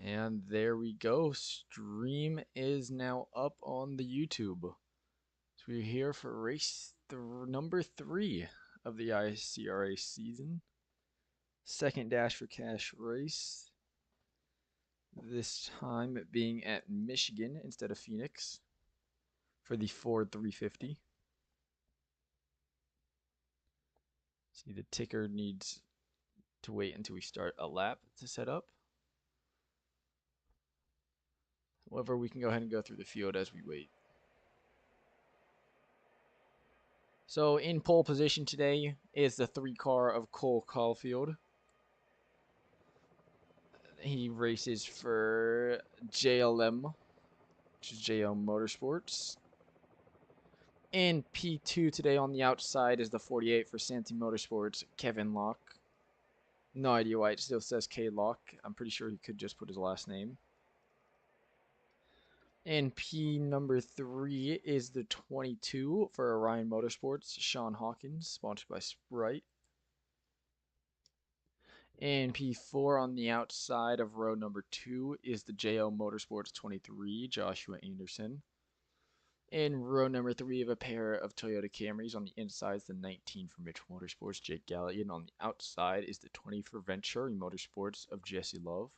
And there we go. Stream is now up on the YouTube. So we're here for race number 3 of the ISCRA season. Second Dash for Cash race. This time it being at Michigan instead of Phoenix for the Ford 350. See, the ticker needs to wait until we start a lap to set up. However, we can go ahead and go through the field as we wait. So in pole position today is the 3 car of Cole Caulfield. He races for JLM, which is JL Motorsports. In P2 today on the outside is the 48 for Santee Motorsports, Kevin Locke. No idea why it still says K Locke. I'm pretty sure he could just put his last name. And P number 3 is the 22 for Orion Motorsports, Sean Hawkins, sponsored by Sprite. And P4 on the outside of row number 2 is the JL Motorsports 23, Joshua Anderson. In row number 3 of a pair of Toyota Camrys. On the inside is the 19 for Mitch Motorsports, Jake Gallion. On the outside is the 20 for Venturi Motorsports of Jesse Love.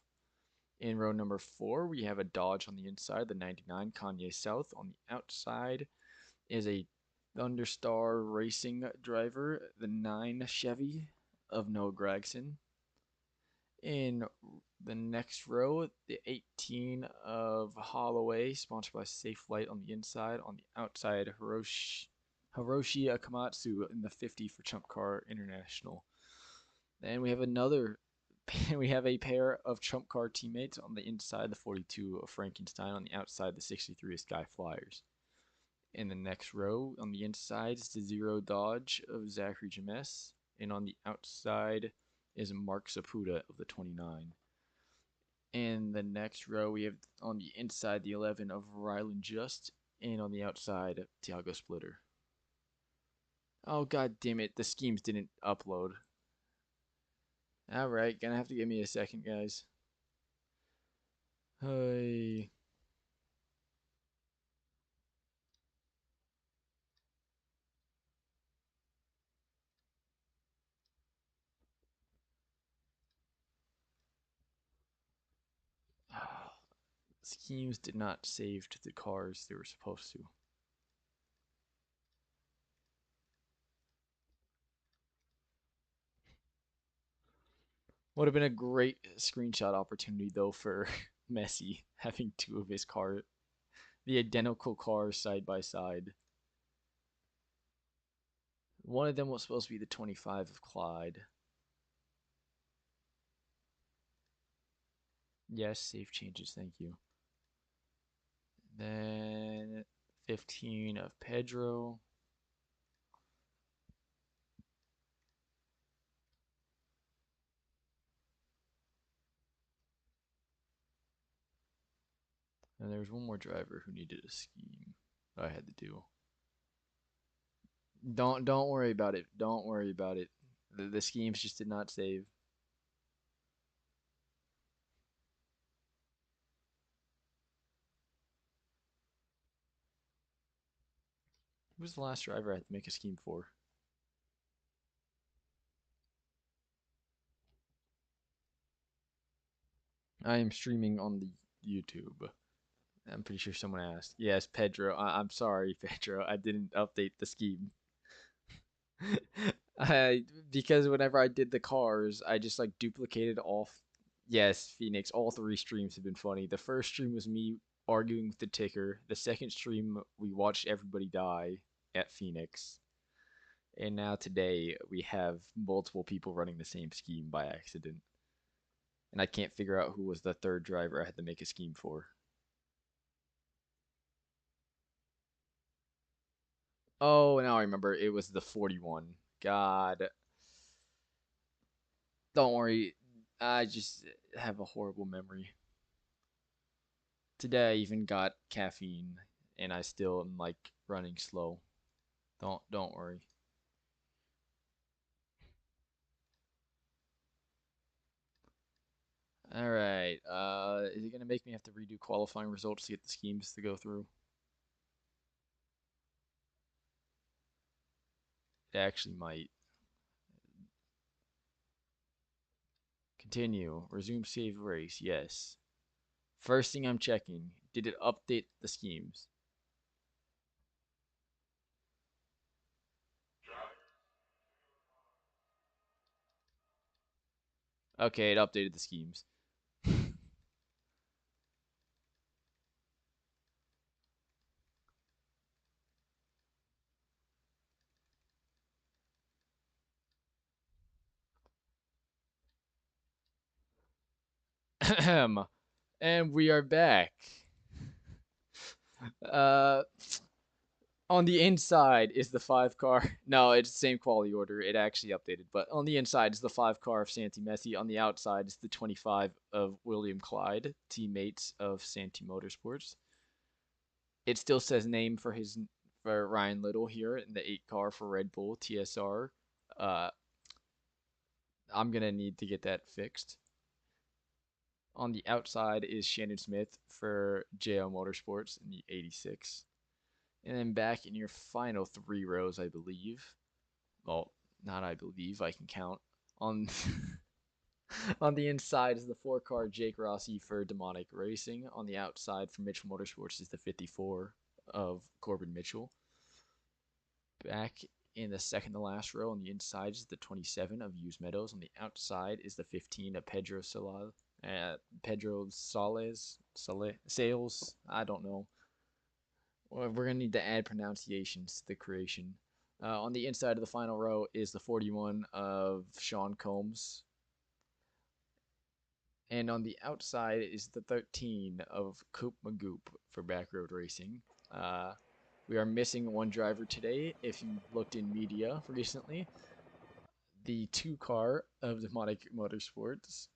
In row number 4, we have a Dodge on the inside, the 99 Kanye South. On the outside is a Thunderstar Racing driver, the 9 Chevy of Noah Gragson. In the next row, the 18 of Holloway, sponsored by Safe Flight on the inside. On the outside, Hiroshi Akamatsu in the 50 for Chump Car International. Then we have we have a pair of Chump Car teammates on the inside, the 42 of Frankenstein. On the outside, the 63 of Sky Flyers. In the next row, on the inside, is the 0 Dodge of Zachary James. And on the outside is Mark Saputa of the 29. In the next row, we have on the inside the 11 of Rylan Just, and on the outside, Tiago Splitter. Oh, god damn it, the schemes didn't upload. Alright, gonna have to give me a second, guys. Hey. Schemes did not save to the cars they were supposed to. Would have been a great screenshot opportunity, though, for Messi having 2 of his cars, the identical cars side by side. One of them was supposed to be the 25 of Clyde. Yes, save changes, thank you. Then 15 of Pedro. And there was one more driver who needed a scheme that I had to do. Don't worry about it. Don't worry about it. The schemes just did not save. Who was the last driver I had to make a scheme for? I am streaming on the YouTube. I'm pretty sure someone asked. Yes, Pedro. I'm sorry, Pedro. I didn't update the scheme. Because whenever I did the cars, I just like duplicated all. Yes, Phoenix. All 3 streams have been funny. The first stream was me arguing with the ticker. The second stream, we watched everybody die at Phoenix. And now today, we have multiple people running the same scheme by accident. And I can't figure out who was the 3rd driver I had to make a scheme for. Oh, now I remember. It was the 41. God. Don't worry. I just have a horrible memory. Today I even got caffeine and I still am like running slow. Don't worry. All right. Is it gonna make me have to redo qualifying results to get the schemes to go through? It actually might. Continue. Resume save race. Yes. First thing I'm checking, did it update the schemes? Okay, it updated the schemes. And we are back. Uh, on the inside is the five car. No, it's the same quality order. It actually updated, but on the inside is the five car of Santi Messi. On the outside is the 25 of William Clyde, teammates of Santi Motorsports. It still says name for Ryan Little here in the 8 car for Red Bull TSR. Uh, I'm gonna need to get that fixed. On the outside is Shannon Smith for JL Motorsports in the 86. And then back in your final 3 rows, I believe. Well, not I believe, I can count. On on the inside is the 4 car Jake Rossi for Demonic Racing. On the outside for Mitchell Motorsports is the 54 of Corbin Mitchell. Back in the second to last row on the inside is the 27 of Hughes Meadows. On the outside is the 15 of Pedro Sales. Sales. I don't know. Well, we're gonna need to add pronunciations to the creation. On the inside of the final row is the 41 of Sean Combs. And on the outside is the 13 of Coop Magoop for Backroad Racing. We are missing one driver today. If you looked in media recently, the 2 car of Demonic Motorsports,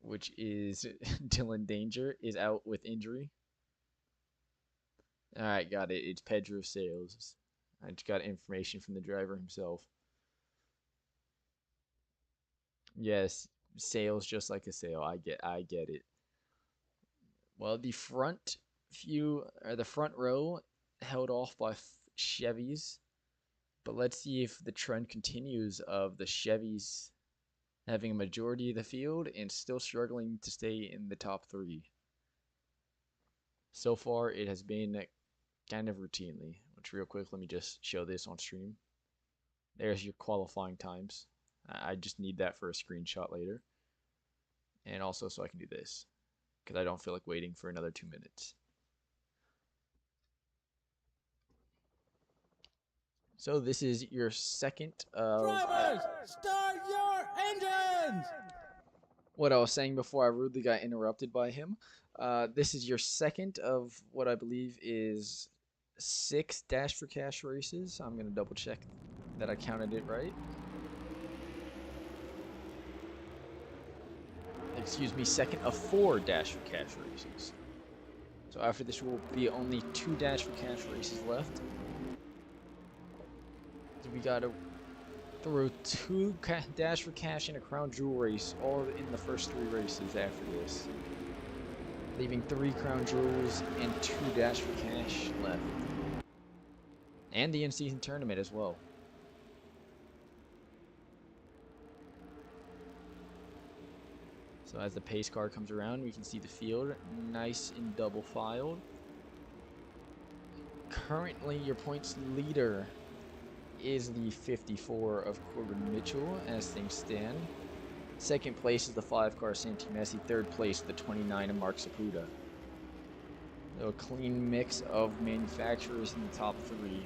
which is Dylan Danger, is out with injury. All right, got it. It's Pedro Sales. I just got information from the driver himself. Yes, sales just like a sale. I get it. Well, the front row held off by Chevys, but let's see if the trend continues of the Chevys having a majority of the field and still struggling to stay in the top 3. So far, it has been kind of routinely. Which, real quick, let me just show this on stream. There's your qualifying times. I just need that for a screenshot later. And also so I can do this, because I don't feel like waiting for another 2 minutes. So this is your second of... Drivers, start your engines! What I was saying before I rudely got interrupted by him. This is your second of what I believe is 6 Dash for Cash races. I'm going to double check that I counted it right. Excuse me, second of 4 Dash for Cash races. So after this will be only 2 Dash for Cash races left. So we got to throw 2 Dash for Cash and a Crown Jewel race all in the first 3 races after this. Leaving 3 Crown Jewels and 2 Dash for Cash left. And the in-season tournament as well. So as the pace car comes around, we can see the field nice and double filed. Currently, your points leader is the 54 of Corbin Mitchell as things stand. Second place is the 5 car Santi Messi. Third place, the 29 of Mark Sapuda. So a clean mix of manufacturers in the top 3.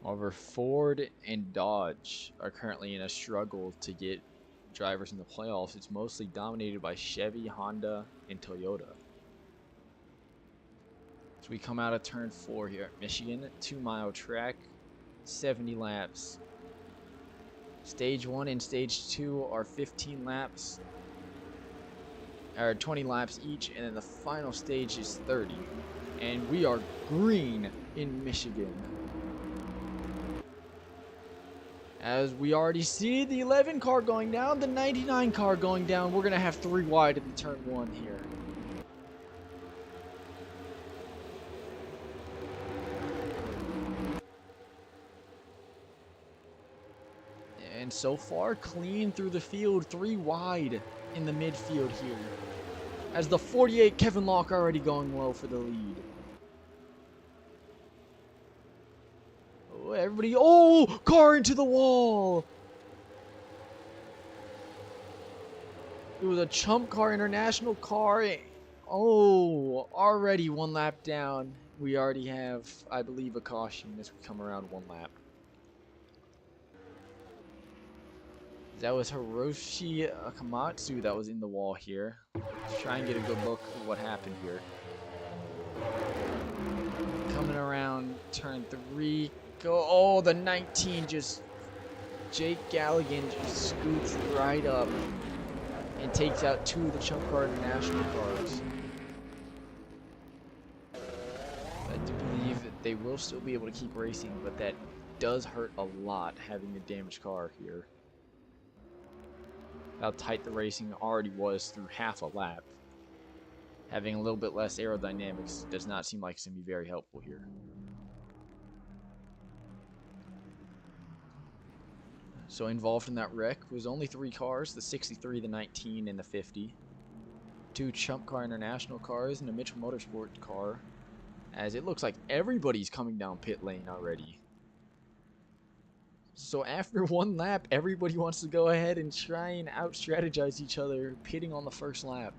However, Ford and Dodge are currently in a struggle to get drivers in the playoffs. It's mostly dominated by Chevy, Honda, and Toyota. So we come out of turn 4 here at Michigan, 2-mile track, 70 laps. Stage 1 and stage 2 are 15 laps, or 20 laps each, and then the final stage is 30. And we are green in Michigan. As we already see the 11 car going down, the 99 car going down. We're going to have 3 wide in the turn 1 here. And so far, clean through the field, 3 wide in the midfield here. As the 48 Kevin Locke already going low for the lead. Oh, everybody, oh, car into the wall. It was a Chump Car International car. Oh, already 1 lap down. We already have, I believe, a caution as we come around 1 lap. That was Hiroshi Akamatsu that was in the wall here. Let's try and get a good look at what happened here. Coming around turn 3. Go. Oh, the 19 just... Jake Galligan just scoots right up and takes out 2 of the Chump Car International cars. I do believe that they will still be able to keep racing, but that does hurt a lot having a damaged car here. How tight the racing already was through half a lap. Having a little bit less aerodynamics does not seem like it's going to be very helpful here. So involved in that wreck was only 3 cars, the 63, the 19, and the 50. 2 Chump Car International cars and a Mitchell Motorsport car. As it looks like everybody's coming down pit lane already. So after 1 lap, everybody wants to go ahead and try and out-strategize each other, pitting on the first lap.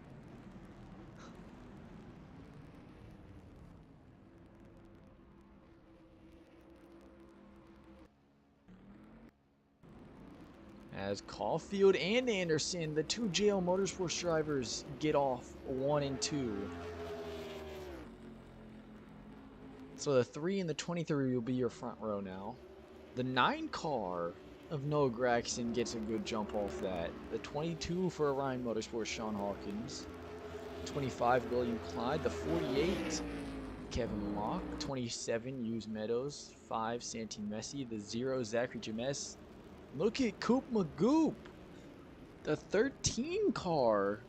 As Caulfield and Anderson, the 2 JL Motorsports drivers, get off 1 and 2. So the 3 and the 23 will be your front row now. The 9 car of Noah Gragson gets a good jump off that. The 22 for Orion Motorsports, Sean Hawkins. 25, William Clyde. The 48, Kevin Locke. 27, Hughes Meadows. 5, Santi Messi. The 0, Zachary James. Look at Coop Magoop. The 13 car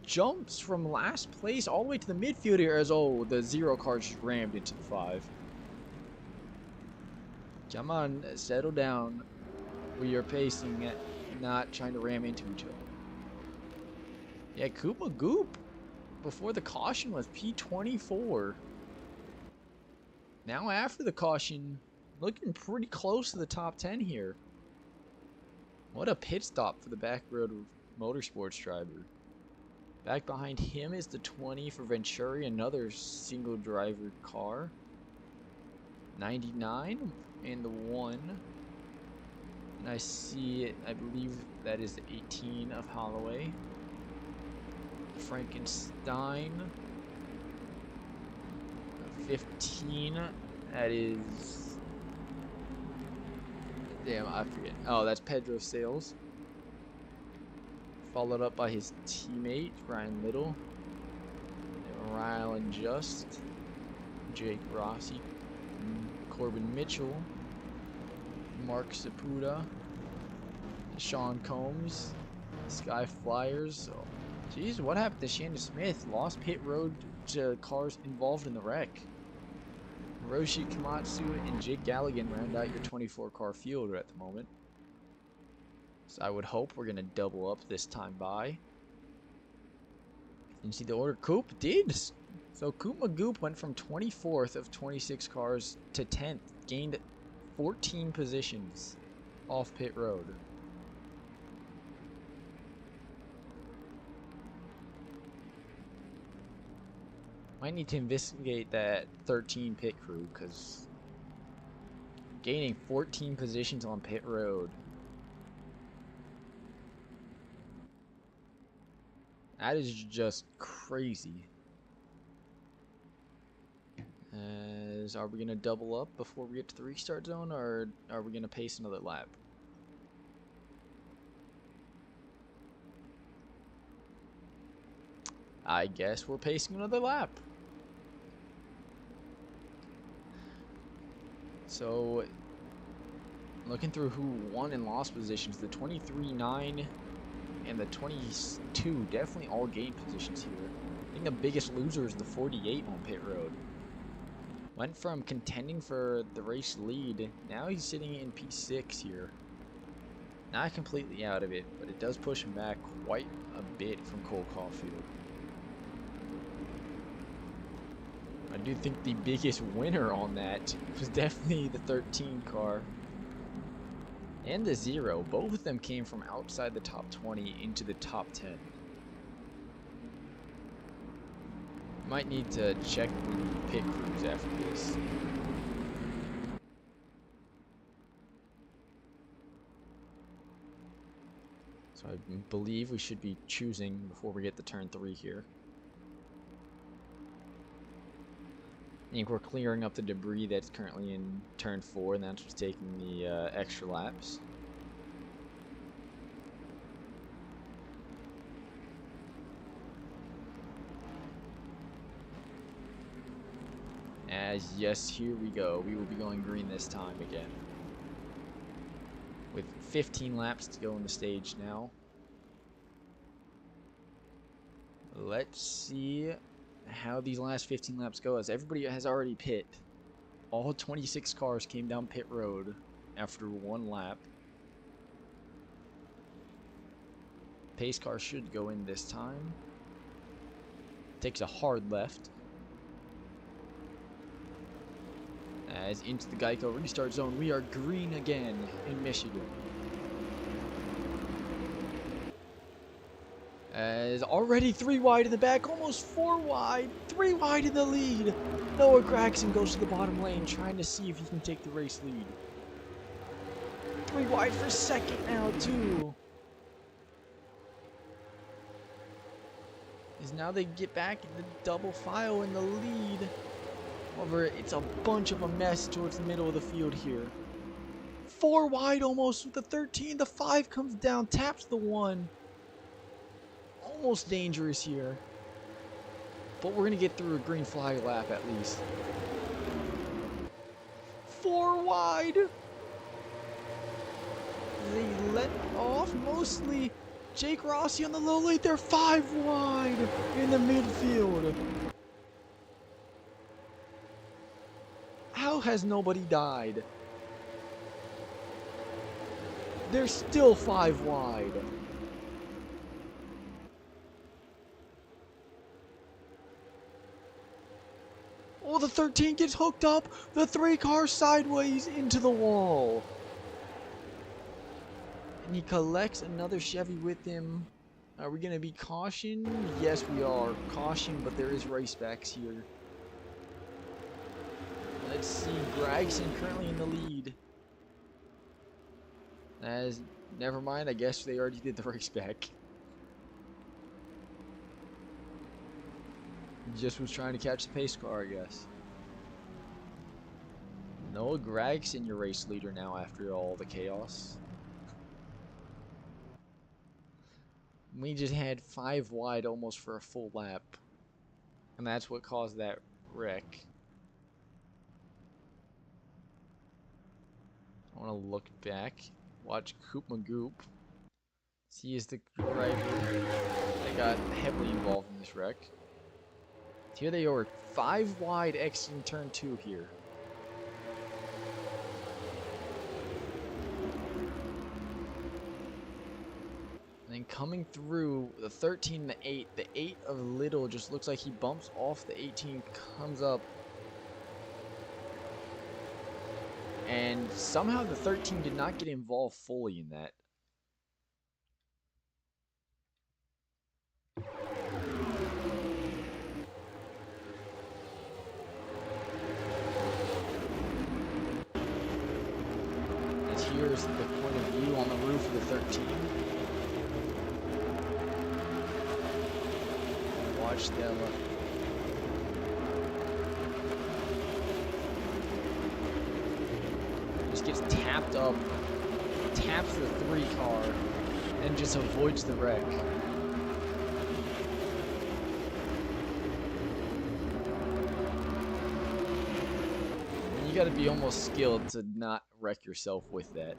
jumps from last place all the way to the midfield here as, oh, the 0 car just rammed into the 5. Come on, settle down. We are pacing it, not trying to ram into each other. Yeah, Koopa Goop before the caution was P24. Now after the caution, looking pretty close to the top 10 here. What a pit stop for the back road Motorsports driver. Back behind him is the 20 for Venturi, another single driver car. 99 and the 1. And I see it, I believe that is the 18 of Holloway. Frankenstein. 15, that is... Damn, I forget. Oh, that's Pedro Sales. Followed up by his teammate, Ryan Little. And Rylan Just. Jake Rossi. Corbin Mitchell. Mark Saputa. Sean Combs. Sky Flyers. Oh, jeez, what happened to Shannon Smith? Lost pit road to cars involved in the wreck. Hiroshi Komatsu and Jake Galligan round out your 24 car field at the moment. So I would hope we're going to double up this time by. You see the order Coop did. So Coop Magoop went from 24th of 26 cars to 10th. Gained 14 positions off pit road. Might need to investigate that 13 pit crew, because gaining 14 positions on pit road. That is just crazy. Are we going to double up before we get to the restart zone, or are we going to pace another lap? I guess we're pacing another lap. So Looking through who won and lost positions, the 23-9 and the 22 definitely all gain positions here. I think the biggest loser is the 48 on pit road. Went from contending for the race lead, now he's sitting in P6 here. Not completely out of it, but it does push him back quite a bit from Cole Caulfield. I do think the biggest winner on that was definitely the 13 car. And the 0, both of them came from outside the top 20 into the top 10. Might need to check the pit crews after this. So I believe we should be choosing before we get to turn 3 here. I think we're clearing up the debris that's currently in turn 4, and that's what's taking the extra laps. As yes, here we go. We will be going green this time again. With 15 laps to go in the stage now. Let's see how these last 15 laps go, as everybody has already pit. All 26 cars came down pit road after 1 lap. Pace car should go in this time. Takes a hard left. As into the Geico restart zone, we are green again in Michigan. As already 3 wide in the back, almost 4 wide, 3 wide in the lead. Noah Gragson goes to the bottom lane, trying to see if he can take the race lead. 3 wide for second now, too. As now they get back in the double file in the lead. However, it's a bunch of a mess towards the middle of the field here. 4 wide almost with the 13. The 5 comes down, taps the 1. Almost dangerous here. But we're going to get through a green flag lap at least. 4 wide. They let off mostly Jake Rossi on the low lane. They're 5 wide in the midfield. How has nobody died? They're still 5 wide. Oh, the 13 gets hooked up. The 3 cars sideways into the wall. And he collects another Chevy with him. Are we going to be caution? Yes, we are. Caution, but there is racebacks here. Let's see. Gragson currently in the lead. As, never mind. I guess they already did the raceback. Just was trying to catch the pace car, I guess. Noah Gragson, your race leader now after all the chaos. We just had 5 wide almost for a full lap. And that's what caused that wreck. I want to look back. Watch Coop Magoop. He is the driver that got heavily involved in this wreck. Here they are, 5 wide exiting turn 2 here. And then coming through the 13 and the 8. The 8 of Little just looks like he bumps off the 18, comes up. And somehow the 13 did not get involved fully in that. Here's the point of view on the roof of the 13. Watch them. Just gets tapped up, taps the 3 car, and just avoids the wreck. You gotta be almost skilled to not wreck yourself with that.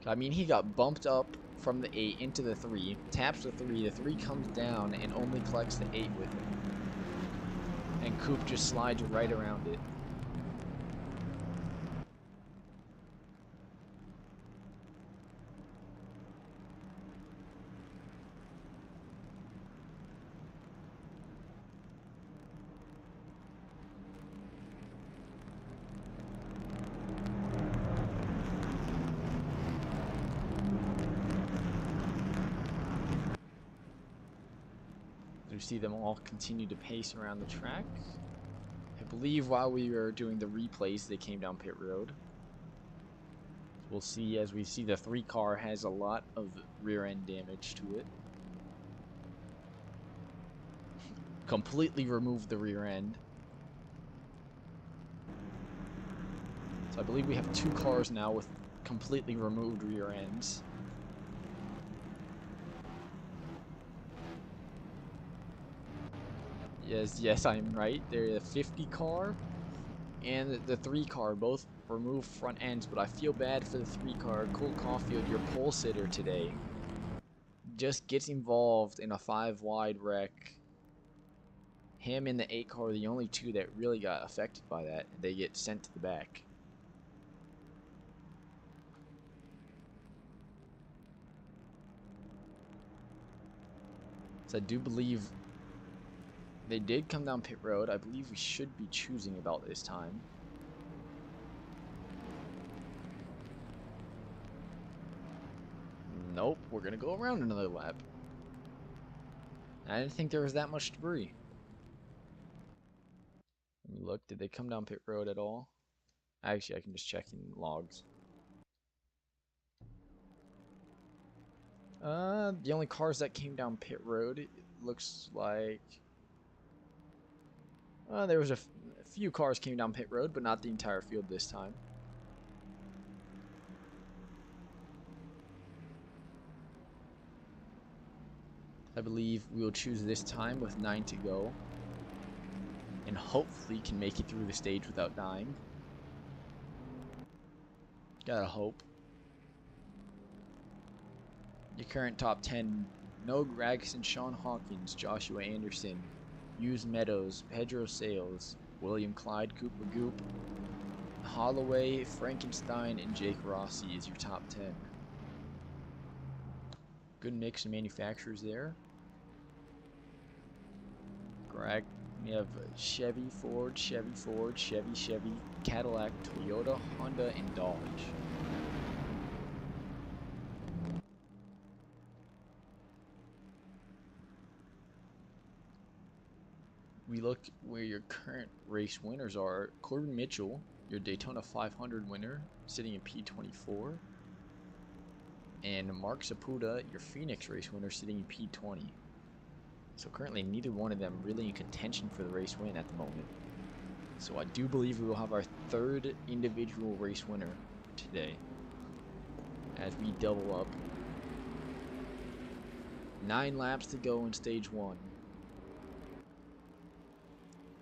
I mean, he got bumped up from the 8 into the 3, taps the 3 comes down and only collects the 8 with him. And Coop just slides right around it. You see them all continue to pace around the track. I believe while we were doing the replays, they came down pit road. We'll see as we see the 3 car has a lot of rear end damage to it. Completely removed the rear end. So I believe we have 2 cars now with completely removed rear ends. Yes, I am right. They're the 50 car and the 3 car, both removed front ends, but I feel bad for the 3 car. Cole Caulfield, your pole sitter today, just gets involved in a 5 wide wreck. Him and the 8 car are the only 2 that really got affected by that. They get sent to the back. So I do believe they did come down pit road. I believe we should be choosing about this time. Nope, we're gonna go around another lap. I didn't think there was that much debris. Let me look, did they come down pit road at all? Actually, I can just check in logs. The only cars that came down pit road, it looks like... there was a few cars came down pit road, but not the entire field this time. I believe we will choose this time with 9 to go. And hopefully can make it through the stage without dying. Gotta hope. Your current top 10: Noah Gragson, Sean Hawkins, Joshua Anderson, Hughes Meadows, Pedro Sales, William Clyde, Cooper Goop, Holloway, Frankenstein, and Jake Rossi is your top 10. Good mix of manufacturers there. Greg, we have Chevy, Ford, Chevy, Cadillac, Toyota, Honda, and Dodge. We look where your current race winners are. Corbin Mitchell, your Daytona 500 winner, sitting in P24. And Mark Sapuda, your Phoenix race winner, sitting in P20. So currently neither one of them really in contention for the race win at the moment. So I do believe we will have our 3rd individual race winner today as we double up. 9 laps to go in stage 1.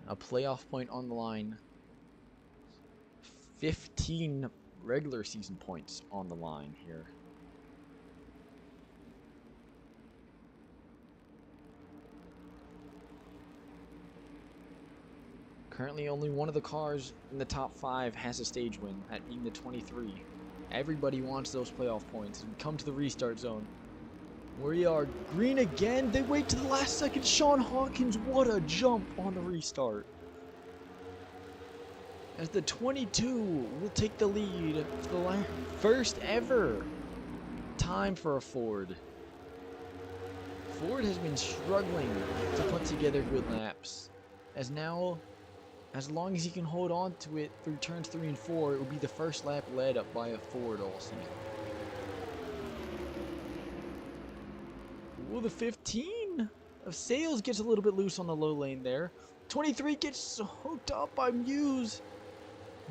A playoff point on the line. 15 regular season points on the line here. Currently only one of the cars in the top 5 has a stage win, that being the 23. Everybody wants those playoff points. We come to the restart zone. We are green again. They wait to the last second. Sean Hawkins, what a jump on the restart. As the 22 will take the lead for the first ever time for a Ford. Ford has been struggling to put together good laps. As now, as long as he can hold on to it through turns 3 and 4, it will be the first lap led up by a Ford all season. Ooh, the 15 of Sales gets a little bit loose on the low lane there. 23 gets hooked up by Muse.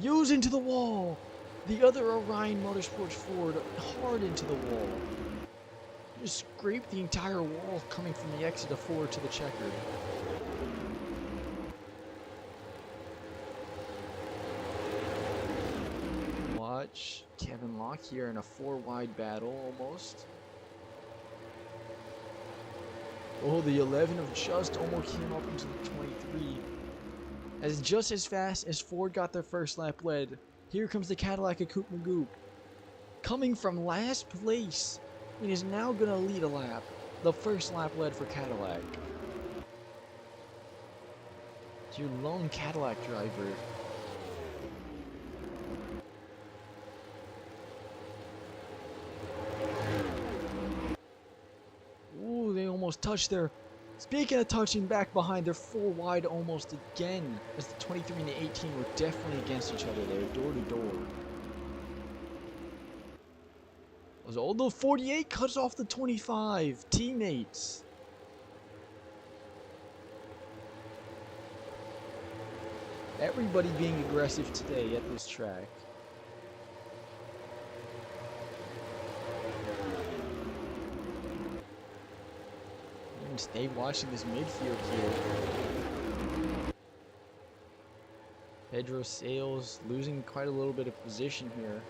Muse into the wall. The other Orion Motorsports Ford hard into the wall. Just scraped the entire wall coming from the exit of 4 to the checkered. watch Kevin Locke here in a 4-wide battle almost. Oh, the 11 of just almost came up into the 23. As just as fast as Ford got their first lap led, here comes the Cadillac of Coupe Magoop. Coming from last place, it is now going to lead a lap. The first lap led for Cadillac. It's your lone Cadillac driver. Ooh, they almost touched there. Speaking of touching, back behind, they're 4 wide almost again, as the 23 and the 18 were definitely against each other there, door to door. Although 48 cuts off the 25, teammates. Everybody being aggressive today at this track. And stay watching this midfield here. Pedro Sales losing quite a little bit of position here.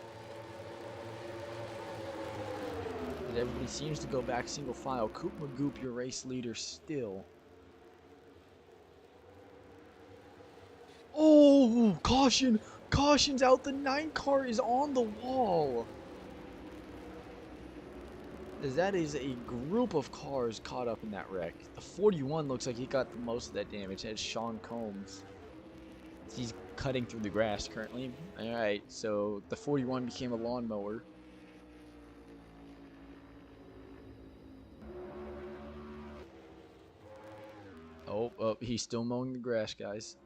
But everybody seems to go back single file. Coupe Magoop, your race leader still. Oh, caution! Caution's out. The 9 car is on the wall. As that is a group of cars caught up in that wreck. The 41 looks like he got the most of that damage. That's Sean Combs. He's cutting through the grass currently. Alright, so the 41 became a lawnmower. Oh, he's still mowing the grass, guys.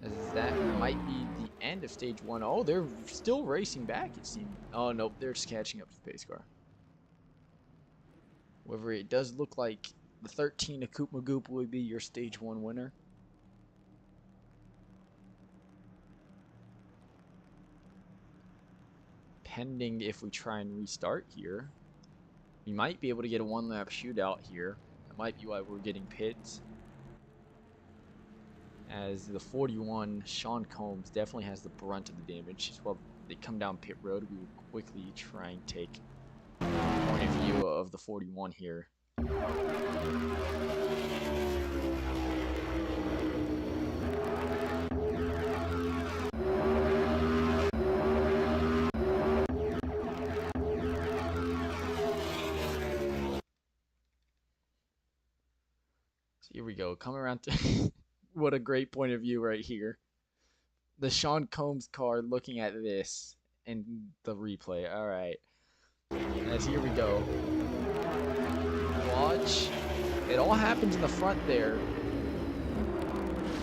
As that might be the end of stage 1. Oh, they're still racing back, it seems. Oh, nope, they're just catching up to the pace car. However, it does look like the 13 of Coupe Magoop will be your stage 1 winner. Pending if we try and restart here. We might be able to get a 1-lap shootout here. That might be why we're getting pits. As the 41, Sean Combs, definitely has the brunt of the damage. Well, they come down pit road, we will quickly try and take a point of view of the 41 here. So here we go, come around to... What a great point of view right here. The Sean Combs car looking at this and the replay. Alright. As here we go. Watch. It all happens in the front there.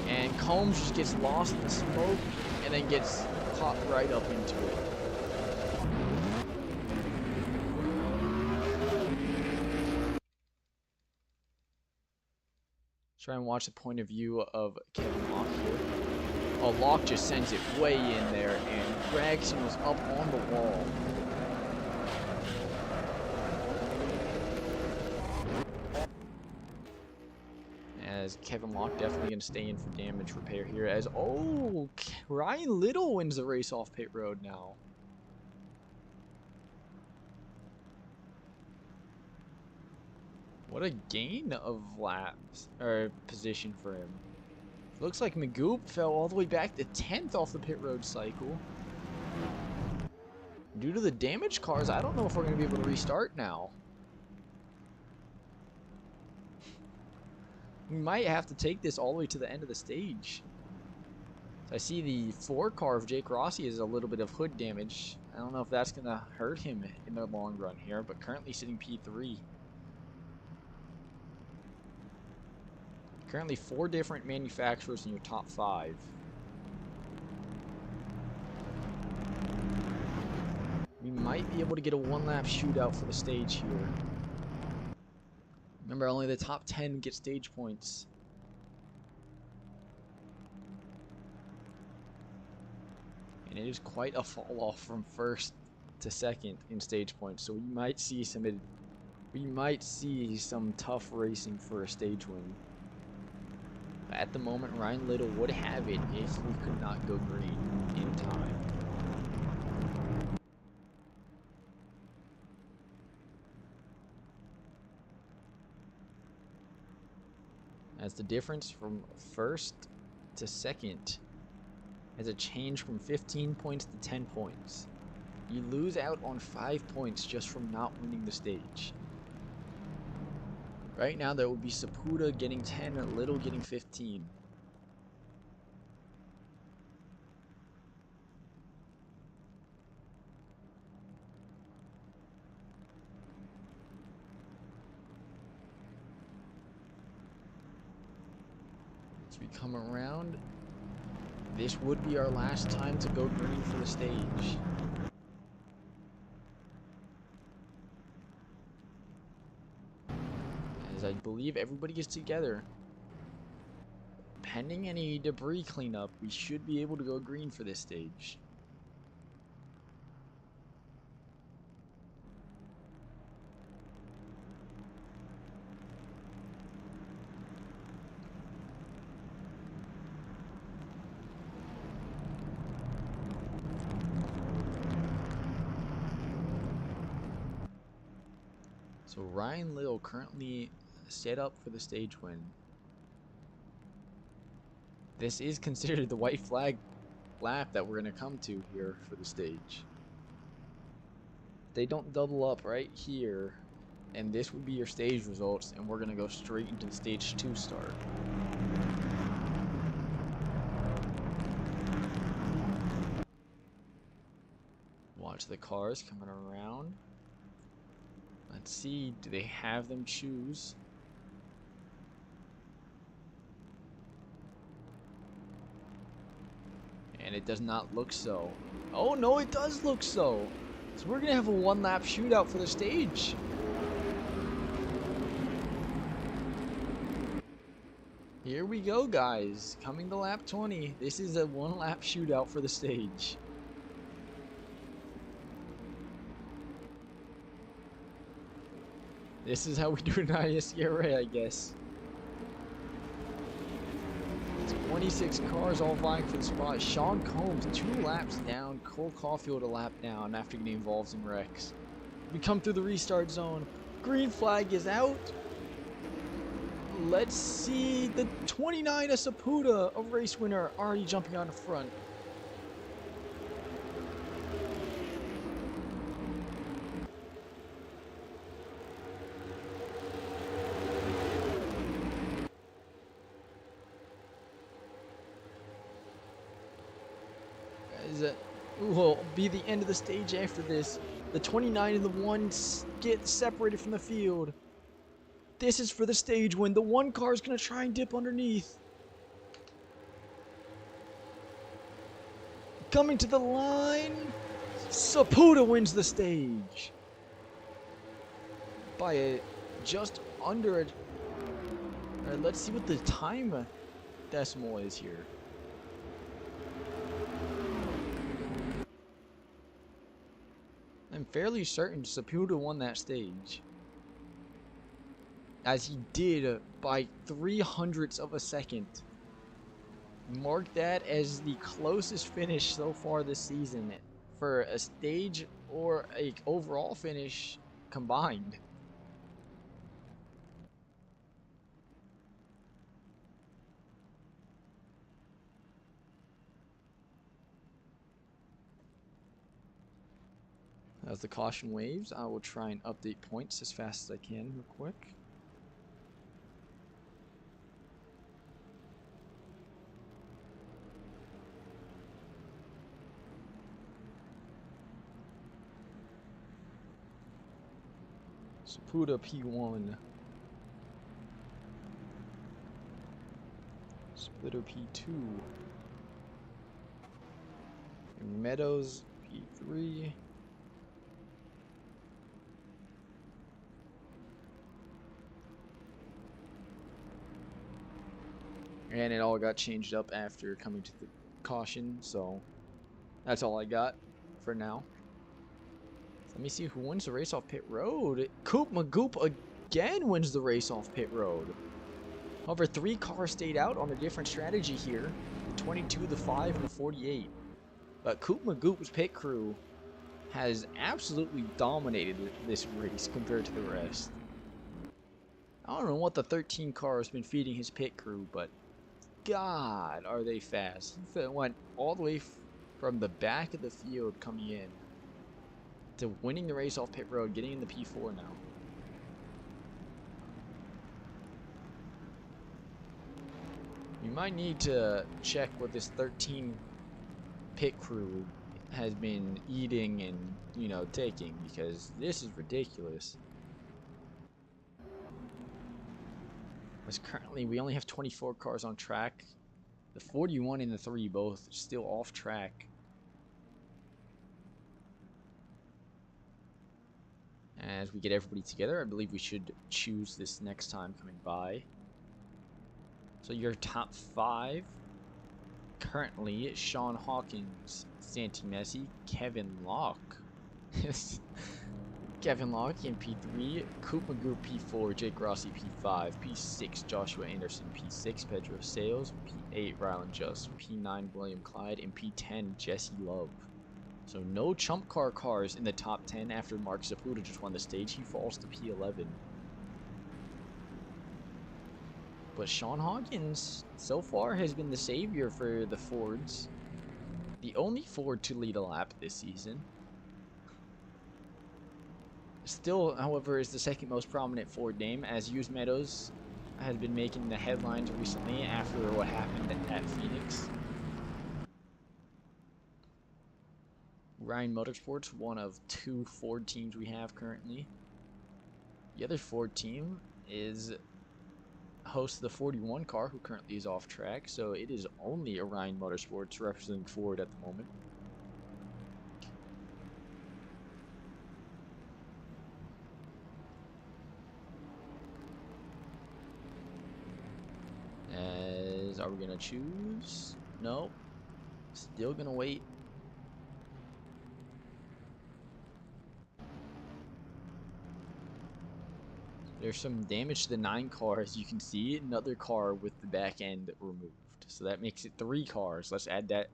And Combs just gets lost in the smoke and then gets caught right up into it. Try and watch the point of view of Kevin Locke here. Oh, Locke just sends it way in there, and Gregson was up on the wall. As Kevin Locke definitely going to stay in for damage repair here. As, oh, Ryan Little wins the race off pit road now. What a gain of laps, or position for him. Looks like Magoop fell all the way back to 10th off the pit road cycle. Due to the damaged cars, I don't know if we're going to be able to restart now. We might have to take this all the way to the end of the stage. So I see the 4 car of Jake Rossi has a little bit of hood damage. I don't know if that's going to hurt him in the long run here, but currently sitting P3. Currently 4 different manufacturers in your top 5. We might be able to get a 1-lap shootout for the stage here. Remember, only the top 10 get stage points. And it is quite a fall off from first to second in stage points, so we might see some tough racing for a stage win. at the moment, Ryan Little would have it if we could not go green in time. As the difference from first to second has a change from 15 points to 10 points. You lose out on 5 points just from not winning the stage. Right now, there would be Saputa getting 10 and Little getting 15. As we come around, this would be our last time to go green for the stage. As I believe everybody gets together. Pending any debris cleanup, we should be able to go green for this stage. So Ryan Little currently set up for the stage win. This is considered the white flag lap that we're going to come to here for the stage. They don't double up right here, and this would be your stage results, and we're going to go straight into the stage 2 start. Watch the cars coming around. Let's see, do they have them choose? And it does not look so. Oh no, it does look so. So we're gonna have a 1-lap shootout for the stage. Here we go, guys. Coming to lap 20. This is a 1-lap shootout for the stage. This is how we do it in ISCRA, I guess. 26 cars all vying for the spot. Sean Combs 2 laps down. Cole Caulfield a lap down after getting involved in wrecks. We come through the restart zone. Green flag is out. Let's see the 29 Saputa, a race winner, already jumping on the front. Will be the end of the stage after this. The 29 and the 1 get separated from the field. This is for the stage win. The 1 car is going to try and dip underneath. Coming to the line. Saputa wins the stage. By just under a... Alright, let's see what the time decimal is here. I'm fairly certain Saputa won that stage, as he did by 0.03 of a second. Mark that as the closest finish so far this season for a stage or a overall finish combined. As the caution waves, I will try and update points as fast as I can real quick. Saputa P1. Splitter P2. And Meadows P3. And it all got changed up after coming to the caution, so that's all I got for now. Let me see who wins the race off pit road. Coop Magoop again wins the race off pit road. However, 3 cars stayed out on a different strategy here. The 22, the 5, and the 48. But Coop Magoop's pit crew has absolutely dominated this race compared to the rest. I don't know what the 13 car has been feeding his pit crew, but God, are they fast. It went all the way from the back of the field coming in to winning the race off pit road, getting in the P4 now. We might need to check what this 13 pit crew has been eating and, you know, taking, because this is ridiculous. Because currently we only have 24 cars on track. The 41 and the 3 both still off track. As we get everybody together, I believe we should choose this next time coming by. So your top 5 currently: Sean Hawkins, Santi Messi, Kevin Locke. Kevin Locke in P3, Coop Magoo P4, Jake Rossi P5, P6 Joshua Anderson, P6 Pedro Sales, P8 Rylan Just, P9 William Clyde, and P10 Jesse Love. So no chump car cars in the top 10 after Mark Zaputa just won the stage. He falls to P11. But Sean Hawkins, so far, has been the savior for the Fords. The only Ford to lead a lap this season. Still, however, is the second most prominent Ford name, as Hughes Meadows has been making the headlines recently after what happened at Phoenix. Ryan Motorsports, one of 2 Ford teams we have currently. The other Ford team is hosts the 41 car, who currently is off track, so it is only Orion Motorsports representing Ford at the moment. Are we gonna choose? No. Still gonna wait. There's some damage to the 9 car, as you can see. Another car with the back end removed. So that makes it 3 cars. Let's add that.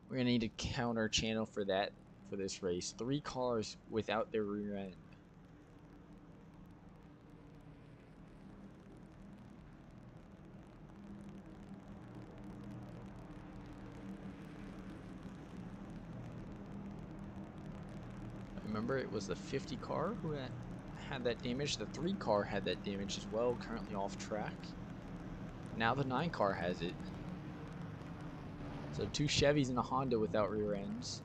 We're going to need a counter channel for that, for this race. 3 cars without their rear end. Remember, it was the 50 car who had that damage. The 3 car had that damage as well, currently off track. Now the 9 car has it. So 2 Chevys and a Honda without rear ends.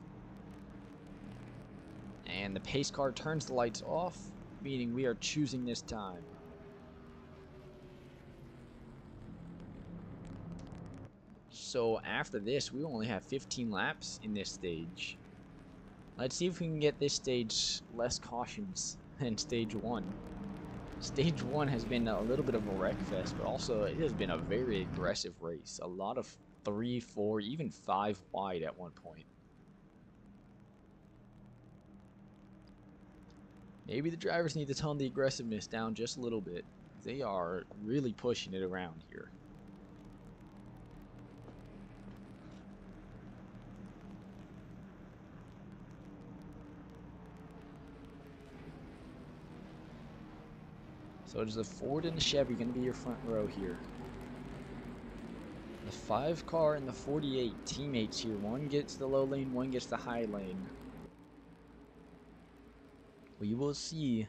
And the pace car turns the lights off, meaning we are choosing this time. So after this, we only have 15 laps in this stage. Let's see if we can get this stage less cautions than stage 1. Stage 1 has been a little bit of a wreck fest, but also it has been a very aggressive race. A lot of 3, 4, even 5 wide at one point. Maybe the drivers need to tone the aggressiveness down just a little bit. They are really pushing it around here. So is the Ford and the Chevy going to be your front row here? The 5 car and the 48 teammates here. One gets the low lane, one gets the high lane. We will see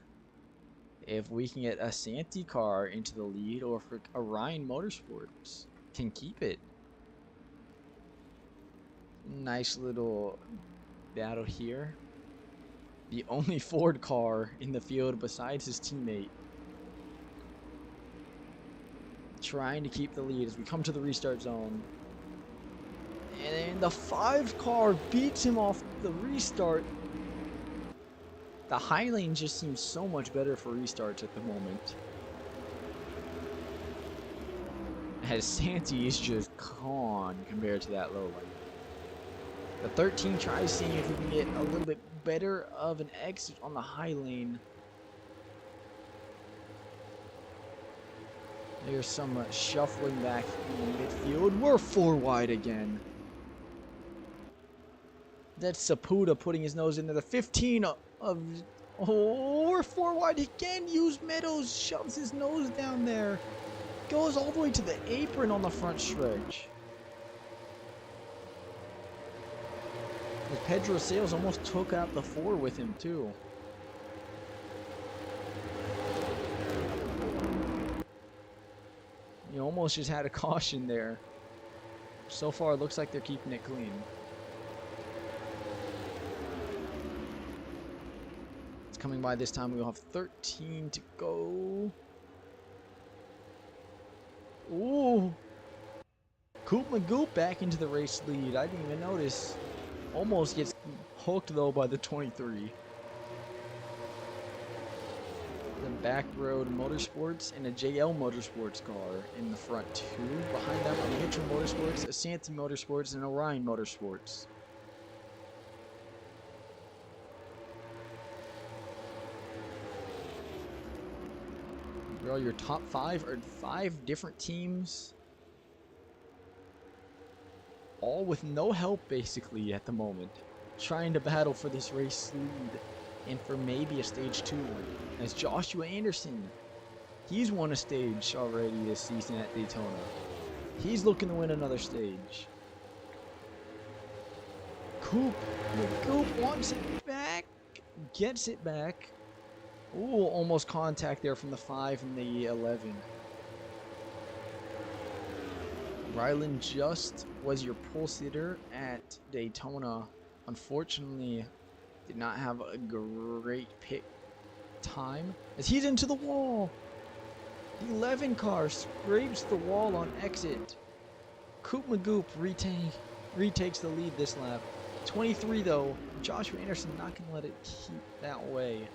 if we can get a Santi car into the lead, or if Orion Motorsports can keep it. Nice little battle here. The only Ford car in the field besides his teammate, trying to keep the lead as we come to the restart zone. And then the 5 car beats him off the restart. The high lane just seems so much better for restarts at the moment, as Santi is just gone compared to that low lane. The 13 tries seeing if we can get a little bit better of an exit on the high lane. There's some shuffling back in midfield. We're 4 wide again. That's Saputa putting his nose into the 15 of... Oh, we're 4 wide again. Hughes Meadows shoves his nose down there. Goes all the way to the apron on the front stretch. As Pedro Sales almost took out the 4 with him too. He almost just had a caution there. So far, it looks like they're keeping it clean. It's coming by this time. We'll have 13 to go. Ooh. Coop Magoop back into the race lead. I didn't even notice. Almost gets hooked, though, by the 23. The Back Road Motorsports and a JL Motorsports car in the front two. Behind them are Mitchell Motorsports, a Santee Motorsports, and Orion Motorsports. Bro, your top 5 are 5 different teams. All with no help, basically, at the moment. Trying to battle for this race lead. And for maybe a stage 2. As Joshua Anderson, he's won a stage already this season at Daytona. He's looking to win another stage. Coop wants it back. Gets it back. Ooh, almost contact there from the 5 and the 11. Rylan just was your pole sitter at Daytona. Unfortunately, did not have a great pit time as he's into the wall. The 11 car scrapes the wall on exit. Coop Magoop retakes the lead this lap. 23 though, Joshua Anderson not going to let it keep that way.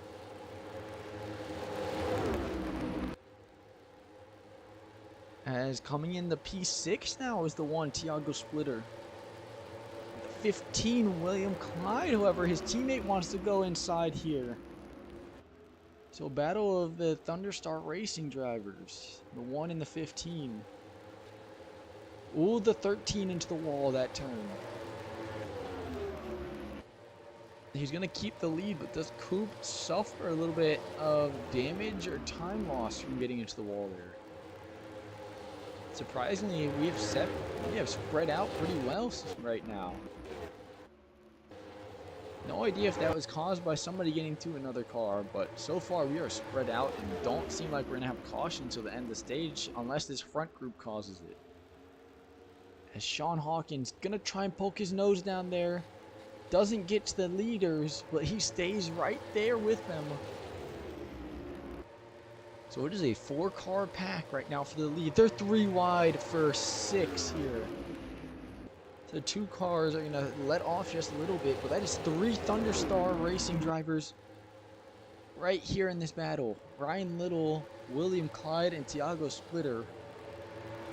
As coming in the P6 now is the 1, Tiago Splitter. 15, William Clyde, however, his teammate wants to go inside here. So battle of the Thunderstar Racing drivers. The 1 and the 15. Ooh, the 13 into the wall that turn. He's going to keep the lead, but does Coop suffer a little bit of damage or time loss from getting into the wall there? Surprisingly, we have spread out pretty well right now. No idea if that was caused by somebody getting to another car, but so far we are spread out and don't seem like we're going to have caution until the end of the stage unless this front group causes it. As Sean Hawkins going to try and poke his nose down there. Doesn't get to the leaders, but he stays right there with them. So it is a 4-car pack right now for the lead. They're 3 wide for 6 here. The 2 cars are going to let off just a little bit, but that is 3 Thunderstar Racing drivers right here in this battle. Ryan Little, William Clyde, and Tiago Splitter.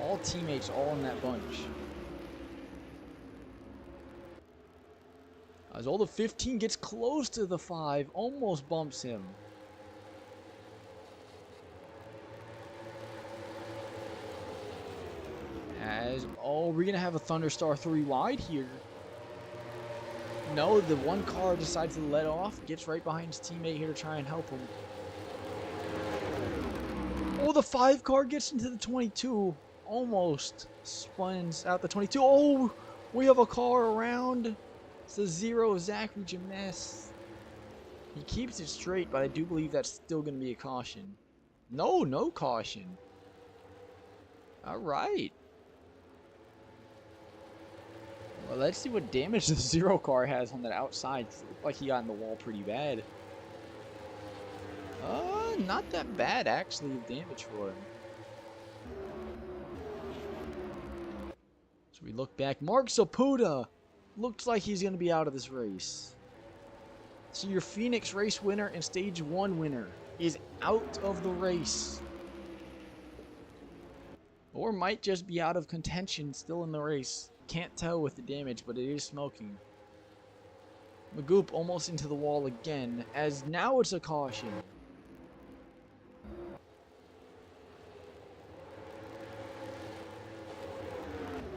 All teammates, all in that bunch. As all the 15 gets close to the 5, almost bumps him. We're going to have a Thunderstar 3 wide here. No, the 1 car decides to let off, gets right behind his teammate here to try and help him. Oh, the 5 car gets into the 22. Almost spins out the 22. Oh, we have a car around. It's the 0, Zachary James. He keeps it straight, but I do believe that's still going to be a caution. No caution. All right. Well, let's see what damage the 0 car has on that outside. It looked like he got in the wall pretty bad. Not that bad, actually, of damage for him. So we look back. Mark Saputa looks like he's going to be out of this race. So your Phoenix race winner and stage 1 winner is out of the race. Or might just be out of contention, still in the race. Can't tell with the damage, but it is smoking. Magoop almost into the wall again, as now it's a caution.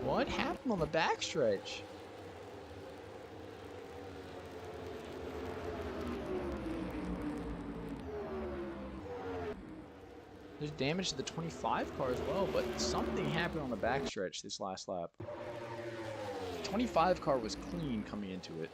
What happened on the backstretch? There's damage to the 25 car as well, but something happened on the backstretch this last lap. The 25 car was clean coming into it.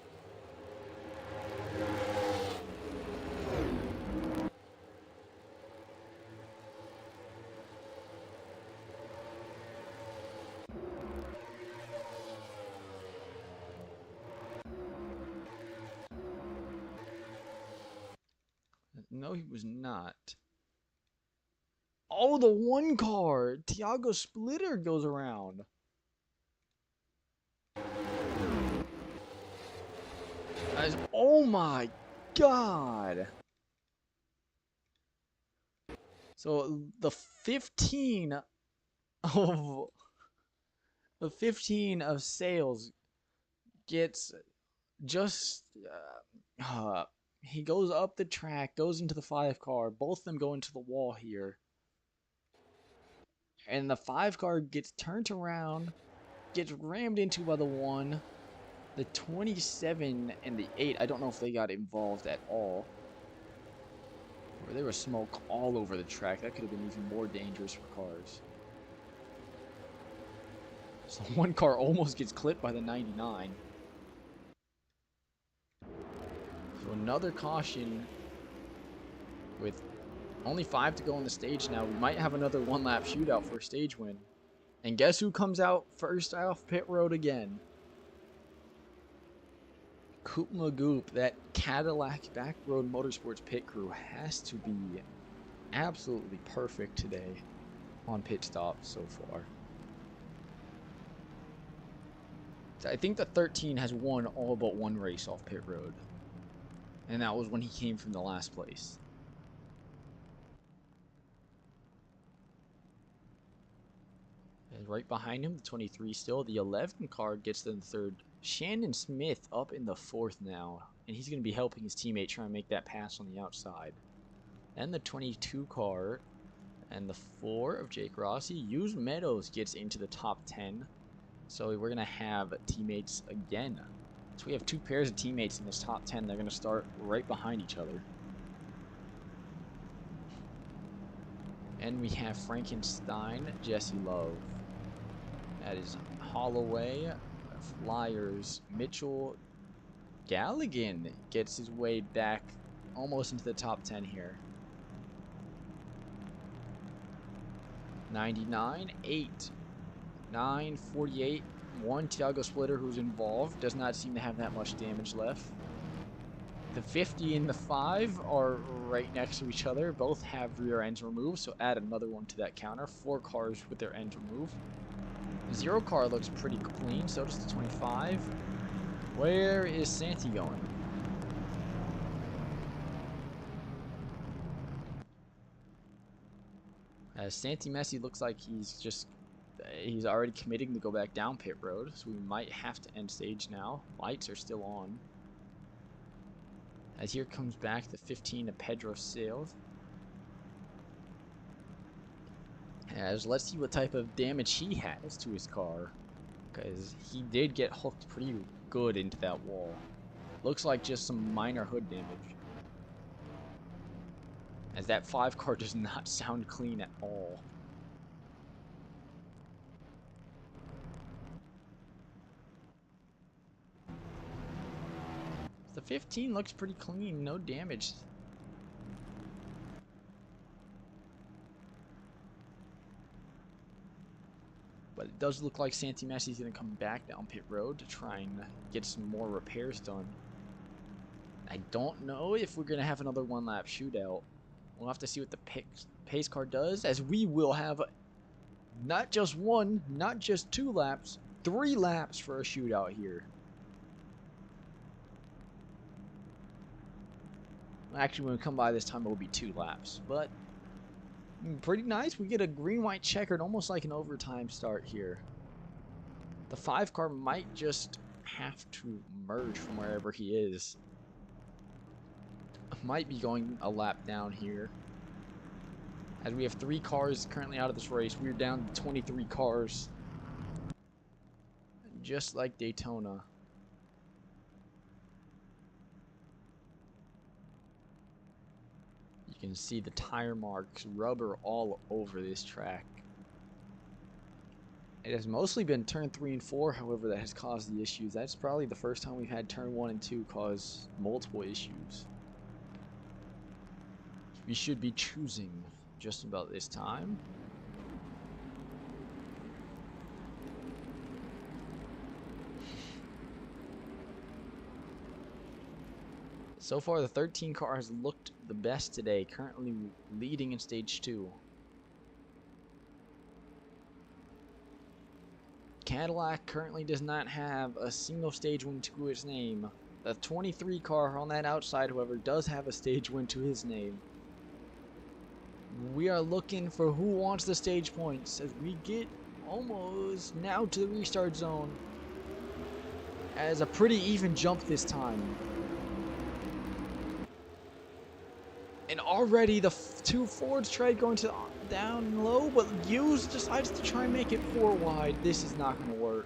No, he was not. Oh, the one car! Tiago Splitter goes around. Oh my god! So the 15 of sales gets just he goes up the track, goes into the 5 car. Both of them go into the wall here. And the 5 car gets turned around, gets rammed into by the 1. The 27 and the 8, I don't know if they got involved at all. Or there was smoke all over the track. That could have been even more dangerous for cars. So one car almost gets clipped by the 99. So another caution with only 5 to go on the stage now. We might have another one-lap shootout for a stage win. And guess who comes out first off pit road again? Coop Magoop, that Cadillac Backroad Motorsports pit crew has to be absolutely perfect today on pit stops so far. I think the 13 has won all but one race off pit road. And that was when he came from the last place. And right behind him, the 23 still. The 11 car gets to the 3rd. Shannon Smith up in the 4th now. And he's going to be helping his teammate try and make that pass on the outside. And the 22 car and the 4 of Jake Rossi. Hughes Meadows gets into the top 10. So we're going to have teammates again. So we have 2 pairs of teammates in this top 10. They're going to start right behind each other. And we have Frankenstein, Jesse Love. That is Holloway, Flyers, Mitchell. Galligan gets his way back almost into the top 10 here. 99, 8, 9, 48, 1 Tiago Splitter who's involved. Does not seem to have that much damage left. The 50 and the 5 are right next to each other. Both have rear ends removed, so add another one to that counter. 4 cars with their ends removed. The 0 car looks pretty clean, so does the 25. Where is Santi going? Santi Messi looks like he's already committing to go back down pit road, so we might have to end stage now. Lights are still on. As here comes back the 15 of Pedro Sales. As let's see what type of damage he has to his car, because he did get hooked pretty good into that wall. Looks like just some minor hood damage. As that 5 car does not sound clean at all. The 15 looks pretty clean, no damage. But it does look like Santi Messi's going to come back down pit road to try and get some more repairs done. I don't know if we're going to have another one-lap shootout. We'll have to see what the pace car does, as we will have not just 1, not just 2 laps, 3 laps for a shootout here. Actually, when we come by this time, it will be 2 laps. But pretty nice. We get a green-white checkered, almost like an overtime start here. The 5 car might just have to merge from wherever he is. Might be going a lap down here. As we have 3 cars currently out of this race. We're down to 23 cars. just like Daytona. You can see the tire marks, rubber all over this track. It has mostly been turn 3 and 4, however, that has caused the issues. That's probably the first time we've had turn 1 and 2 cause multiple issues. We should be choosing just about this time. So far, the 13 car has looked the best today, currently leading in stage 2. Cadillac currently does not have a single stage win to its name. The 23 car on that outside, however, does have a stage win to his name. We are looking for who wants the stage points as we get almost now to the restart zone. As a pretty even jump this time. And already the two Fords tried going to down low, but Hughes decides to try and make it 4 wide. This is not going to work.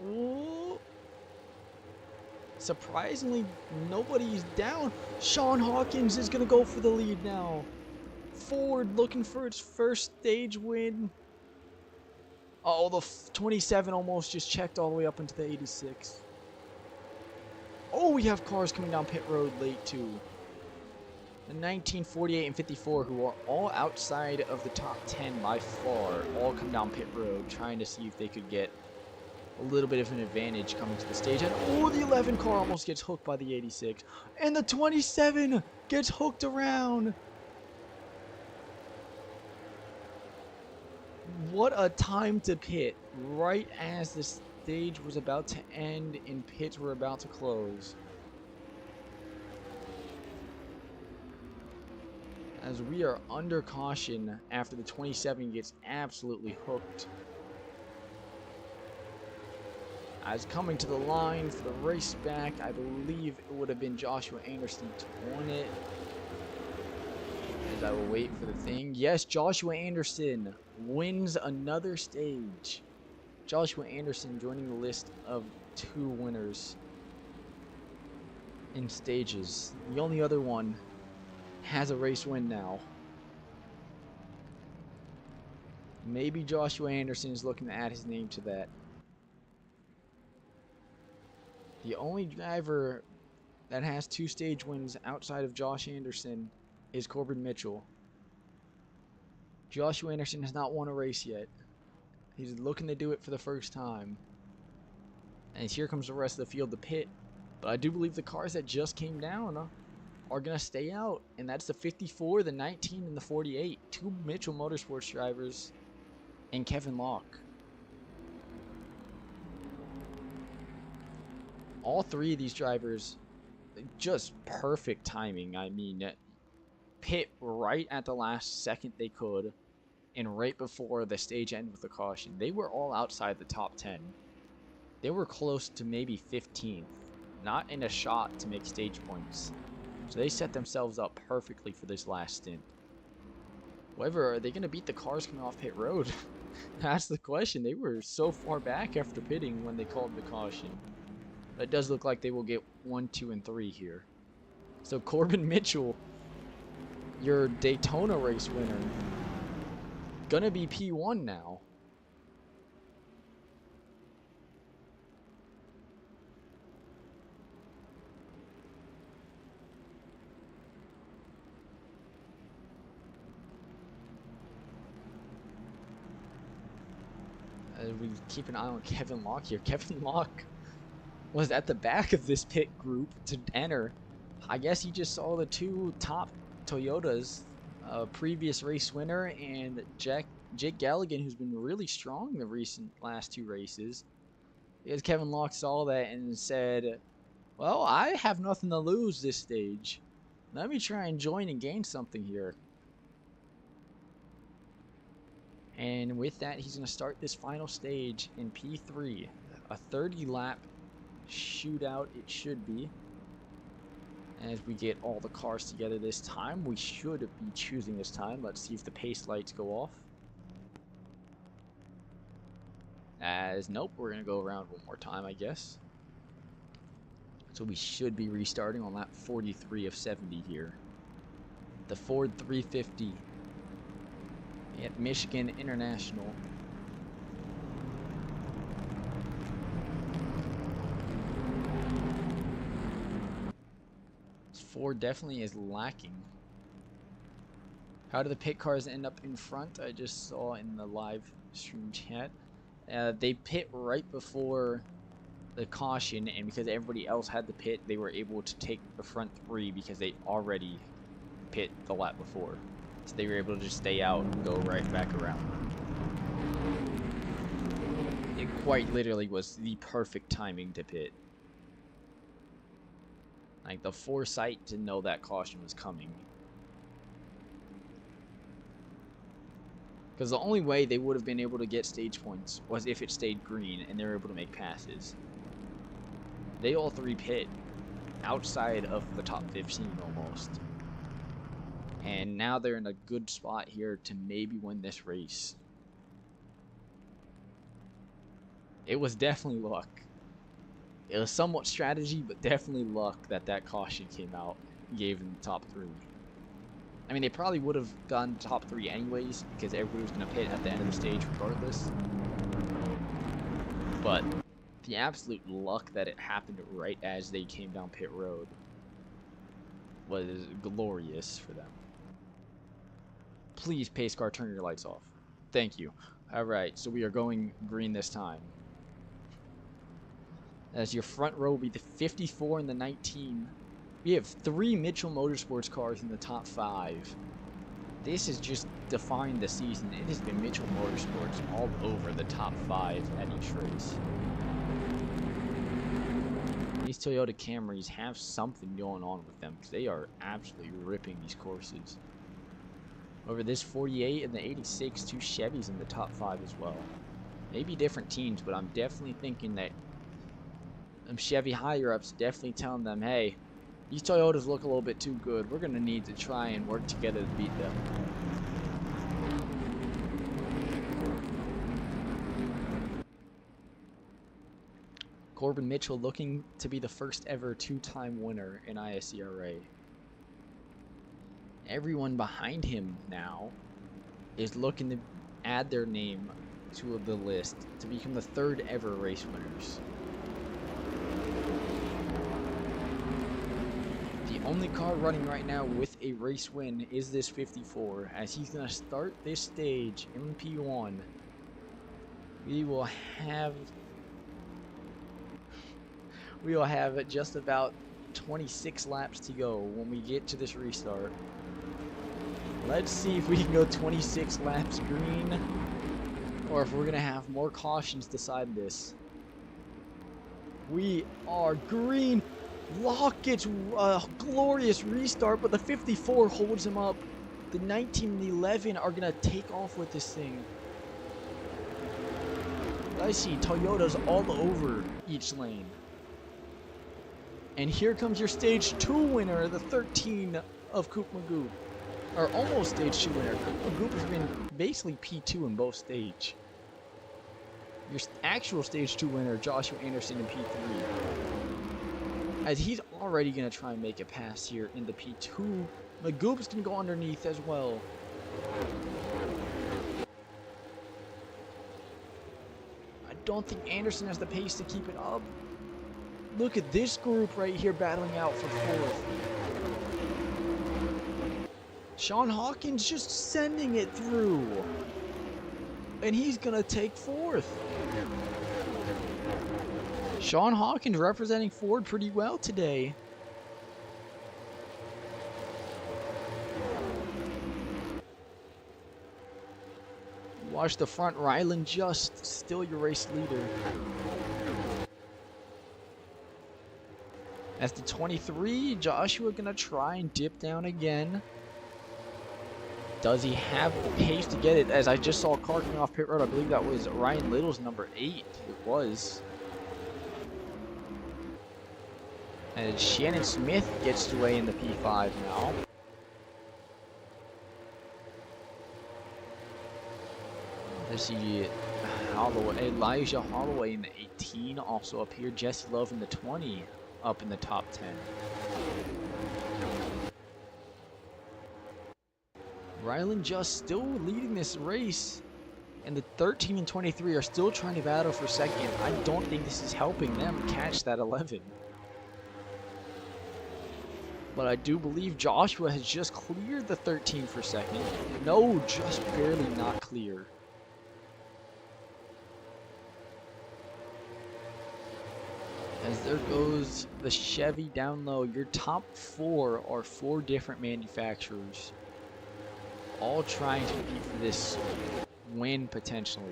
Ooh. Surprisingly, nobody's down. Sean Hawkins is going to go for the lead now. Ford looking for its first stage win. Oh, the 27 almost just checked all the way up into the 86. Oh, we have cars coming down pit road late too. The 1948 and 54, who are all outside of the top 10 by far, all come down pit road trying to see if they could get a little bit of an advantage coming to the stage. And oh, the 11 car almost gets hooked by the 86. And the 27 gets hooked around. What a time to pit, right as the stage was about to end and pits were about to close. As we are under caution after the 27 gets absolutely hooked. As coming to the line for the race back, I believe it would have been Joshua Anderson to win it. As I will wait for the thing. Yes, Joshua Anderson wins another stage. Joshua Anderson joining the list of 2 winners in stages. The only other one has a race win now. Maybe Joshua Anderson is looking to add his name to that. The only driver that has 2 stage wins outside of Josh Anderson is Corbin Mitchell. Joshua Anderson has not won a race yet. He's looking to do it for the first time. And here comes the rest of the field to pit. But I do believe the cars that just came down are going to stay out. And that's the 54, the 19, and the 48. 2 Mitchell Motorsports drivers and Kevin Locke. All 3 of these drivers, just perfect timing. I mean, pit right at the last second they could, and right before the stage ended with a caution. They were all outside the top 10. They were close to maybe 15th, not in a shot to make stage points. So they set themselves up perfectly for this last stint. However, are they going to beat the cars coming off pit road? That's the question. They were so far back after pitting when they called the caution. But it does look like they will get 1, 2, and 3 here. So Corbin Mitchell, your Daytona race winner, gonna be P1 now. We keep an eye on Kevin Locke here. Kevin Locke was at the back of this pit group to enter. I guess he just saw the 2 top Toyotas, previous race winner, and Jake Galligan, who's been really strong in the last 2 races. Because Kevin Locke saw that and said, well, I have nothing to lose this stage. Let me try and join and gain something here. And with that, he's going to start this final stage in P3. A 30 lap shootout it should be. As we get all the cars together this time, we should be choosing this time. Let's see if the pace lights go off. As nope, we're going to go around one more time, I guess. So we should be restarting on lap 43 of 70 here. The Ford 350 at Michigan International. This Ford definitely is lacking. How do the pit cars end up in front? I just saw in the live stream chat. They pit right before the caution, and because everybody else had the pit, they were able to take the front three because they already pit the lap before. So they were able to just stay out and go right back around. It quite literally was the perfect timing to pit. Like the foresight to know that caution was coming. Because the only way they would have been able to get stage points was if it stayed green and they were able to make passes. They all three pit outside of the top 15 almost. And now they're in a good spot here to maybe win this race. It was definitely luck. It was somewhat strategy, but definitely luck that that caution came out and gave them the top three. I mean, they probably would have gone top three anyways, because everybody was going to pit at the end of the stage regardless. But the absolute luck that it happened right as they came down pit road was glorious for them. Please, pace car, turn your lights off. Thank you. Alright, so we are going green this time. As your front row will be the 54 and the 19. We have 3 Mitchell Motorsports cars in the top 5. This has just defined the season. It has been Mitchell Motorsports all over the top 5 at each race. These Toyota Camrys have something going on with them because they are absolutely ripping these courses. Over this 48 and the 86, 2 Chevys in the top 5 as well. Maybe different teams, but I'm definitely thinking that Chevy higher-ups definitely telling them, hey, these Toyotas look a little bit too good. We're going to need to try and work together to beat them. Corbin Mitchell looking to be the first ever 2-time winner in ISCRA. Everyone behind him now is looking to add their name to the list to become the 3rd ever race winners. The only car running right now with a race win is this 54, as he's going to start this stage in P1. We will have just about 26 laps to go when we get to this restart. Let's see if we can go 26 laps green, or if we're going to have more cautions decide this. We are green. Locke gets a glorious restart, but the 54 holds him up. The 19 and the 11 are going to take off with this thing. I see Toyotas all over each lane. And here comes your stage 2 winner, the 13 of Coop Magoo. Or almost stage 2 winner. Coop Magoo has been basically P2 in both stage. Your actual stage 2 winner, Joshua Anderson in P3. As he's already going to try and make a pass here in the P2. Magoop's going to go underneath as well. I don't think Anderson has the pace to keep it up. Look at this group right here battling out for 4th. Sean Hawkins just sending it through. And he's going to take 4th. Sean Hawkins representing Ford pretty well today. Watch the front, Rylan Just, still your race leader. As the 23, Joshua gonna try and dip down again. Does he have the pace to get it? As I just saw a car coming off pit road, I believe that was Ryan Little's number 8. It was. As Shannon Smith gets away in the P5 now. Let's see, Holloway, Elijah Holloway in the 18, also up here. Jesse Love in the 20, up in the top 10. Rylan Just still leading this race, and the 13 and 23 are still trying to battle for second. I don't think this is helping them catch that 11. But I do believe Joshua has just cleared the 13 for second. No, just barely not clear. As there goes the Chevy down low. Your top 4 are 4 different manufacturers, all trying to compete for this win potentially.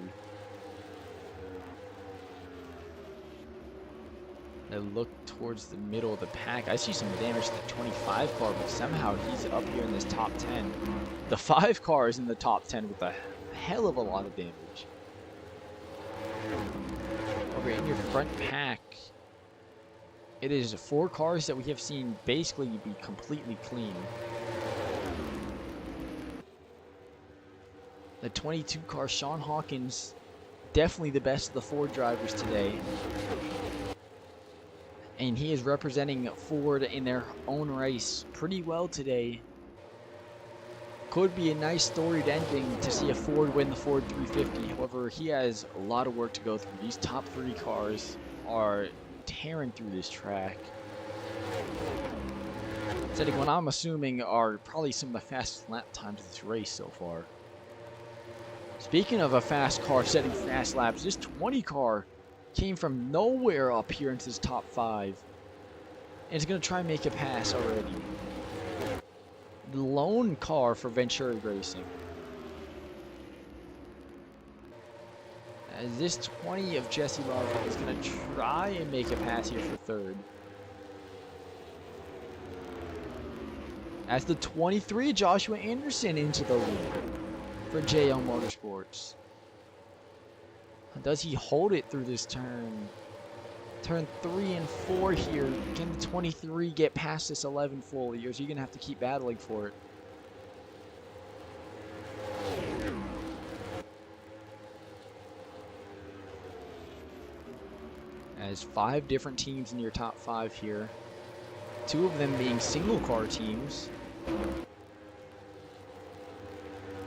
I look towards the middle of the pack. I see some damage to the 25 car, but somehow he's up here in this top 10. The 5 car is in the top 10 with a hell of a lot of damage. Over in your front pack, it is 4 cars that we have seen basically be completely clean. The 22 car, Sean Hawkins, definitely the best of the Ford drivers today. And he is representing Ford in their own race pretty well today. Could be a nice storied ending to see a Ford win the Ford 350. However, he has a lot of work to go through. These top 3 cars are tearing through this track. Setting what I'm assuming are probably some of the fastest lap times of this race so far. Speaking of a fast car setting fast laps, this 20 car came from nowhere up here into this top 5. And it's going to try and make a pass already. The lone car for Venturi Racing. As this 20 of Jesse Love is going to try and make a pass here for 3rd. As the 23, Joshua Anderson into the lead for JL Motorsports. Does he hold it through this turn? Turn 3 and 4 here. Can the 23 get past this 11 fully, or is he going to have to keep battling for it? As 5 different teams in your top 5 here. 2 of them being single car teams.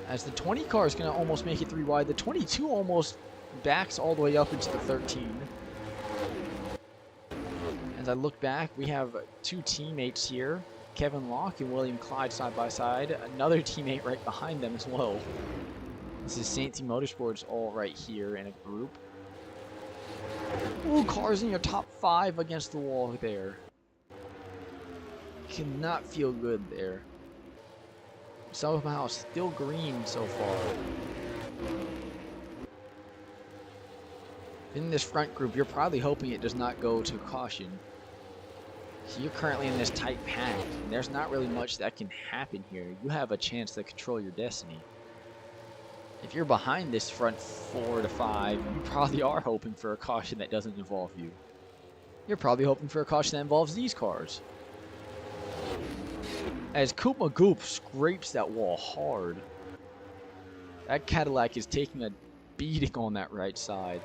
As the 20 car is going to almost make it 3 wide. The 22 almost backs all the way up into the 13. As I look back, we have 2 teammates here. Kevin Locke and William Clyde side by side. Another teammate right behind them as well. This is Sainty Motorsports all right here in a group. Ooh, cars in your top 5 against the wall there. Cannot feel good there. Somehow still green so far. In this front group, you're probably hoping it does not go to caution. So you're currently in this tight pack, and there's not really much that can happen here. You have a chance to control your destiny. If you're behind this front 4 to 5, you probably are hoping for a caution that doesn't involve you. You're probably hoping for a caution that involves these cars. As Koopma Goop scrapes that wall hard. That Cadillac is taking a beating on that right side.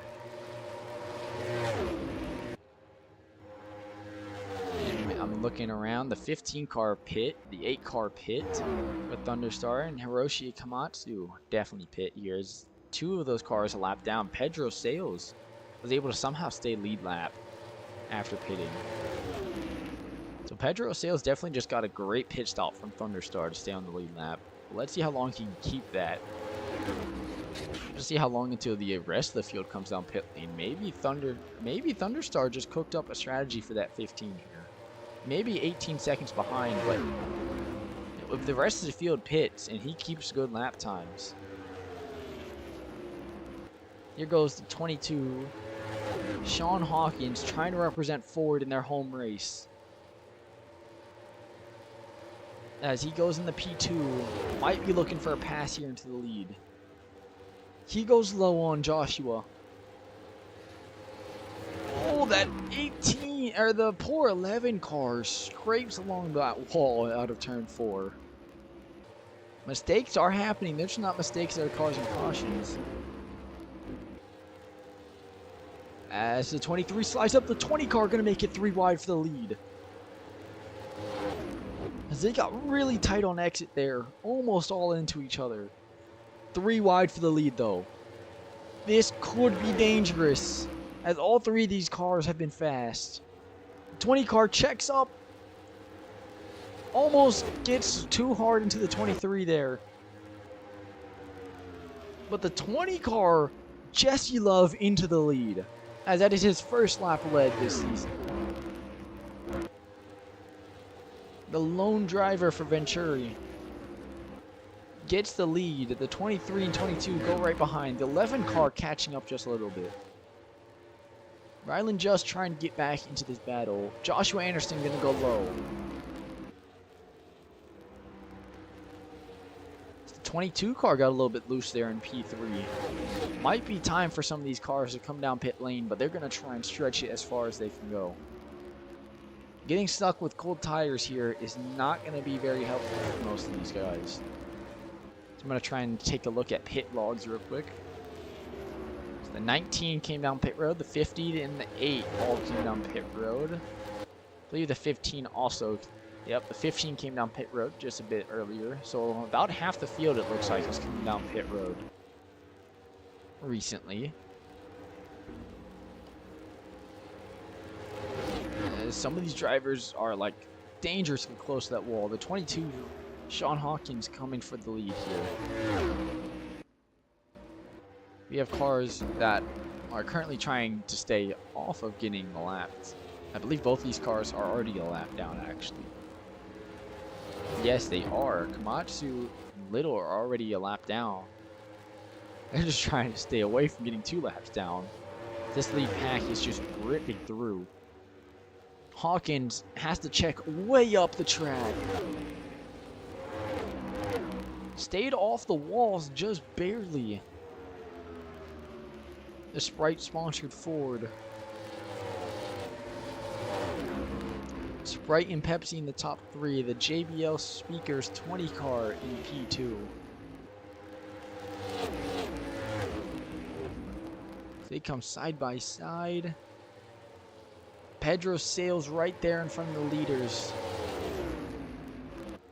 And I'm looking around. The 15 car pit, the 8 car pit with Thunderstar and Hiroshi Komatsu definitely pit here. As 2 of those cars a lap down. Pedro Sales was able to somehow stay lead lap after pitting. So Pedro Sales definitely just got a great pit stop from Thunderstar to stay on the lead lap. Let's see how long he can keep that. Let's see how long until the rest of the field comes down pit lane. Maybe Thunderstar just cooked up a strategy for that 15 here. Maybe 18 seconds behind, but if the rest of the field pits and he keeps good lap times. Here goes the 22. Sean Hawkins trying to represent Ford in their home race. As he goes in the P2, might be looking for a pass here into the lead. He goes low on Joshua. Oh, that 18 the poor 11 car scrapes along that wall out of turn 4. Mistakes are happening. They're just not mistakes that are causing cautions. As the 23 slides up, the 20 car going to make it 3 wide for the lead. As they got really tight on exit there. Almost all into each other. 3 wide for the lead though. This could be dangerous, as all 3 of these cars have been fast. The 20 car checks up. Almost gets too hard into the 23 there. But the 20 car, Jesse Love into the lead, as that is his first lap led this season. The lone driver for Venturi gets the lead. The 23 and 22 go right behind. The 11 car catching up just a little bit. Rylan just trying to get back into this battle. Joshua Anderson going to go low. The 22 car got a little bit loose there in P3. Might be time for some of these cars to come down pit lane, but they're going to try and stretch it as far as they can go. Getting stuck with cold tires here is not going to be very helpful for most of these guys. I'm going to try and take a look at pit logs real quick. So the 19 came down pit road. The 50 and the 8 all came down pit road. I believe the 15 also. Yep, the 15 came down pit road just a bit earlier. So about half the field, it looks like, is coming down pit road recently. Some of these drivers are like dangerously close to that wall. The 22... Sean Hawkins coming for the lead here. We have cars that are currently trying to stay off of getting lapped. I believe both these cars are already a lap down, actually. Yes, they are. Komatsu and Little are already a lap down. They're just trying to stay away from getting 2 laps down. This lead pack is just ripping through. Hawkins has to check way up the track. Stayed off the walls just barely. The Sprite-sponsored Ford. Sprite and Pepsi in the top 3. The JBL Speakers 20 car in P2. They come side by side. Pedro sails right there in front of the leaders.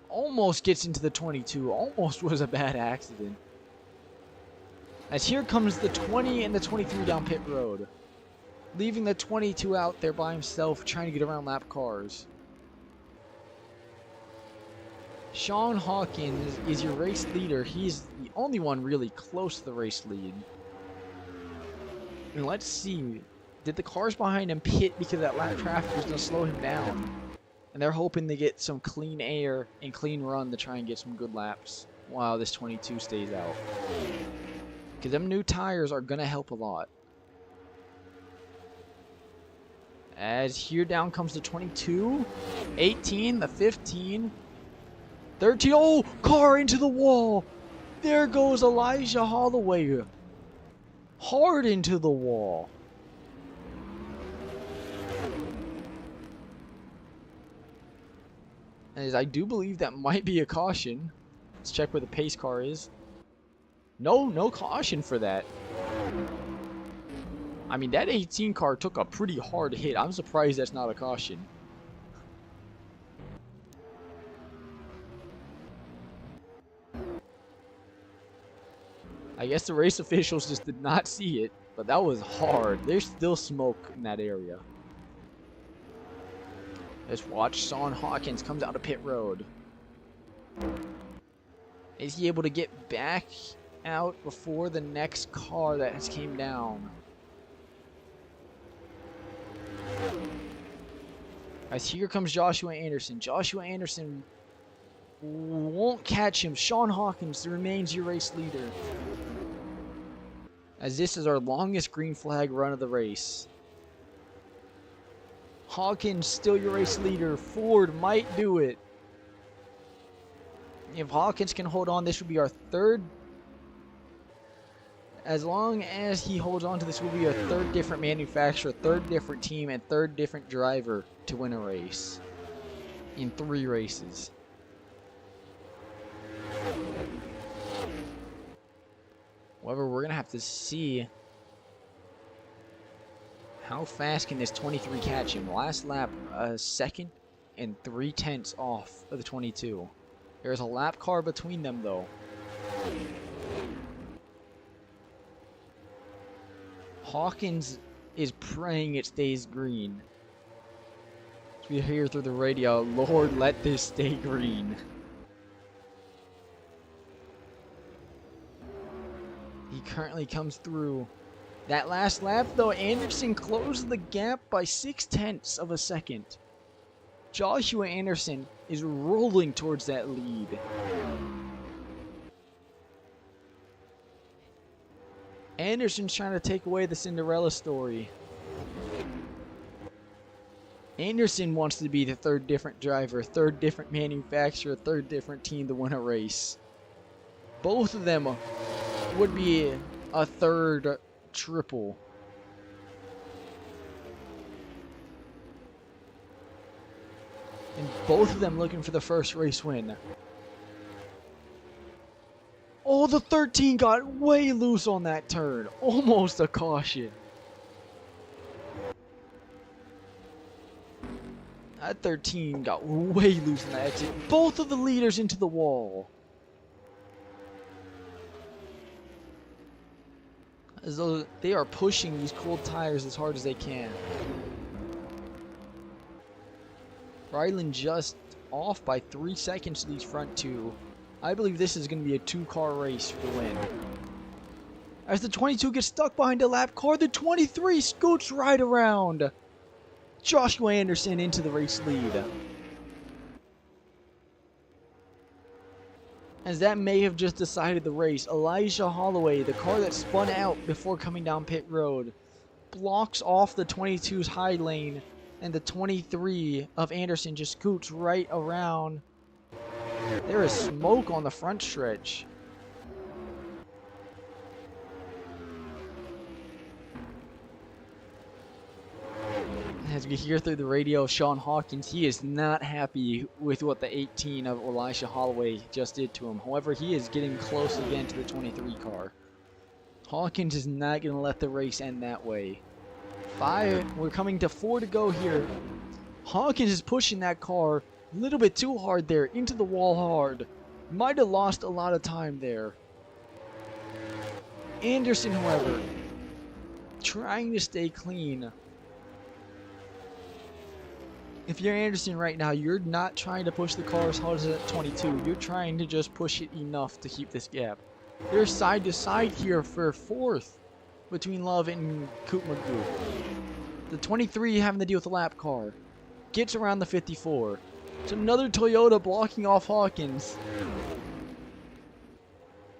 Almost gets into the 22. Almost was a bad accident. As here comes the 20 and the 23 down pit road. Leaving the 22 out there by himself trying to get around lap cars. Sean Hawkins is your race leader. He's the only one really close to the race lead. And let's see. Did the cars behind him pit because that lap traffic was going to slow him down? And they're hoping to get some clean air and clean run to try and get some good laps while this 22 stays out. Because them new tires are going to help a lot. As here down comes the 22, 18, the 15, 13. Oh, car into the wall. There goes Elijah Holloway. Hard into the wall. As I do believe that might be a caution. Let's check where the pace car is. No caution for that. I mean, that 18 car took a pretty hard hit. I'm surprised that's not a caution. I guess the race officials just did not see it, but that was hard. There's still smoke in that area. Let's watch Sean Hawkins comes out of pit road. Is he able to get back out before the next car that has came down? As here comes Joshua Anderson. Joshua Anderson won't catch him. Sean Hawkins remains your race leader. As this is our longest green flag run of the race. Hawkins still your race leader. Ford might do it. If Hawkins can hold on, this would be our third. As long as he holds on to this, will be a third different manufacturer, third different team, and third different driver to win a race in 3 races. However, we're going to have to see how fast can this 23 catch him. Last lap, a second and 3/10 off of the 22. There's a lap car between them, though. Hawkins is praying it stays green. As we hear through the radio, Lord, let this stay green. He currently comes through. That last lap, though, Anderson closed the gap by 0.6 of a second. Joshua Anderson is rolling towards that lead. Anderson's trying to take away the Cinderella story. Anderson wants to be the third different driver, third different manufacturer, third different team to win a race. Both of them would be a third triple. And both of them looking for the first race win. Oh, the 13 got way loose on that turn. Almost a caution. That 13 got way loose on that exit. Both of the leaders into the wall. As though they are pushing these cold tires as hard as they can. Ryland just off by 3 seconds to these front 2. I believe this is going to be a 2-car race for the win. As the 22 gets stuck behind a lap car, the 23 scoots right around Joshua Anderson into the race lead. As that may have just decided the race, Elijah Holloway, the car that spun out before coming down pit road, blocks off the 22's high lane, and the 23 of Anderson just scoots right around. There is smoke on the front stretch. As we hear through the radio, Sean Hawkins, he is not happy with what the 18 of Elijah Holloway just did to him. However, he is getting close again to the 23 car. Hawkins is not going to let the race end that way. 5, we're coming to 4 to go here. Hawkins is pushing that car a little bit too hard there, into the wall hard. Might have lost a lot of time there. Anderson, however, trying to stay clean. If you're Anderson right now, you're not trying to push the car as hard as that 22. You're trying to just push it enough to keep this gap. They're side to side here for 4th between Love and Coop Magoo. The 23 having to deal with the lap car. Gets around the 54. It's another Toyota blocking off Hawkins.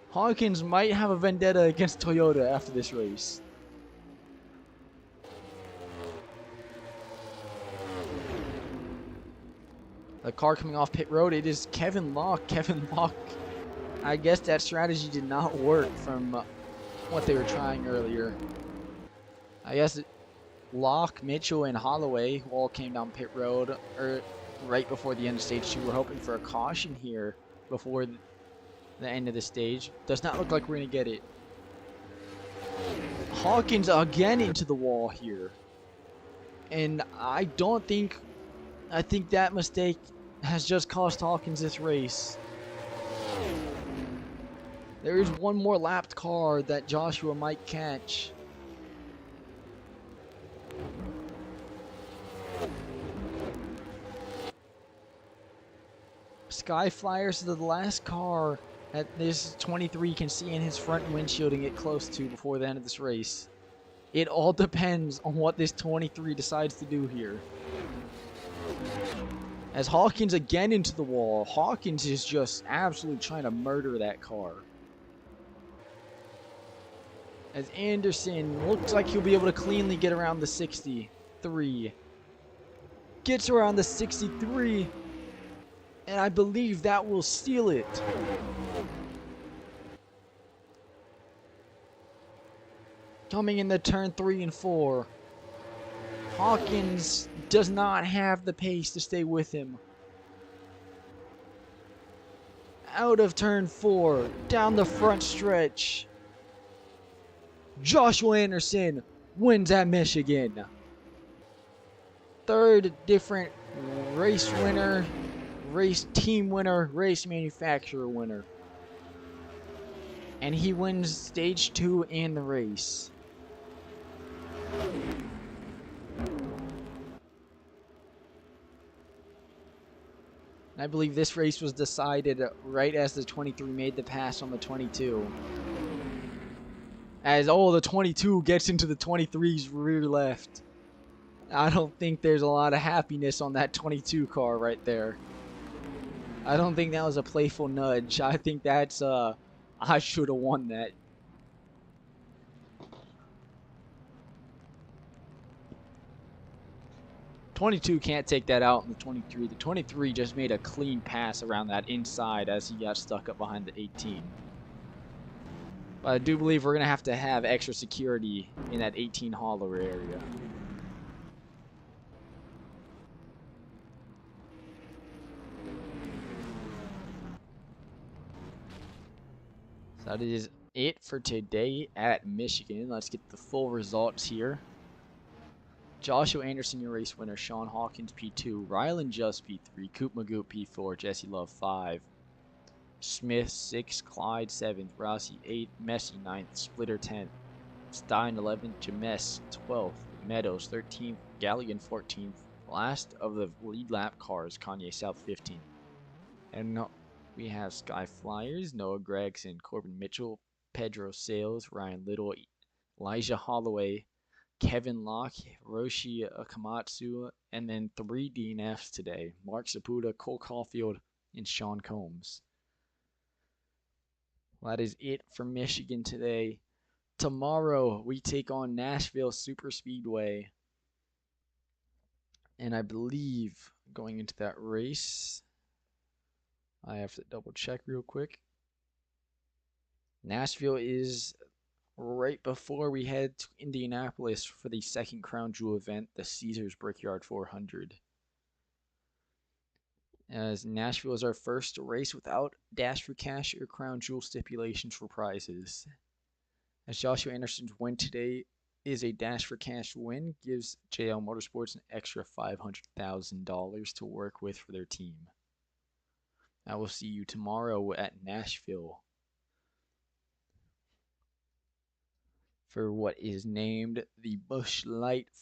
Hawkins might have a vendetta against Toyota after this race. The car coming off pit road, it is Kevin Locke. Kevin Locke, I guess that strategy did not work from what they were trying earlier. I guess Locke, Mitchell, and Holloway, who all came down pit road right before the end of stage 2. We're hoping for a caution here before the end of the stage. Does not look like we're going to get it. Hawkins again into the wall here. And I think that mistake has just cost Hawkins this race. There is one more lapped car that Joshua might catch. Sky Flyers is the last car that this 23 can see in his front windshield and get close to before the end of this race. It all depends on what this 23 decides to do here. As Hawkins again into the wall. Hawkins is just absolutely trying to murder that car. As Anderson looks like he'll be able to cleanly get around the 63. Gets around the 63. And I believe that will seal it. Coming into turn 3 and 4. Hawkins does not have the pace to stay with him. Out of turn 4, down the front stretch. Joshua Anderson wins at Michigan. Third different race winner, race team winner, race manufacturer winner. And he wins stage 2 and the race. I believe this race was decided right as the 23 made the pass on the 22. As, the 22 gets into the 23's rear left. I don't think there's a lot of happiness on that 22 car right there. I don't think that was a playful nudge. I think that's, I should have won that. '22 can't take that out in the 23. The 23 just made a clean pass around that inside as he got stuck up behind the 18. But I do believe we're going to have extra security in that 18 hauler area. So that is it for today at Michigan. Let's get the full results here. Joshua Anderson, your race winner. Sean Hawkins, P2. Rylan Just, P3. Coop Magoo, P4. Jesse Love, 5. Smith, 6. Clyde, 7th. Rossi, 8th. Messi, 9th. Splitter, 10th. Stein, 11th. James, 12th. Meadows, 13th. Galligan, 14th. Last of the lead lap cars, Kanye South, 15th. And we have Sky Flyers, Noah Gregson, Corbin Mitchell, Pedro Sales, Ryan Little, Elijah Holloway, Kevin Locke, Roshi Akamatsu, and then 3 DNFs today. Mark Saputa, Cole Caulfield, and Sean Combs. Well, that is it for Michigan today. Tomorrow, we take on Nashville Superspeedway. And I believe going into that race, I have to double check real quick. Nashville is right before we head to Indianapolis for the second Crown Jewel event, the Caesars Brickyard 400. As Nashville is our first race without Dash for Cash or Crown Jewel stipulations for prizes. As Joshua Anderson's win today is a Dash for Cash win, gives JL Motorsports an extra $500,000 to work with for their team. I will see you tomorrow at Nashville for what is named the Busch Light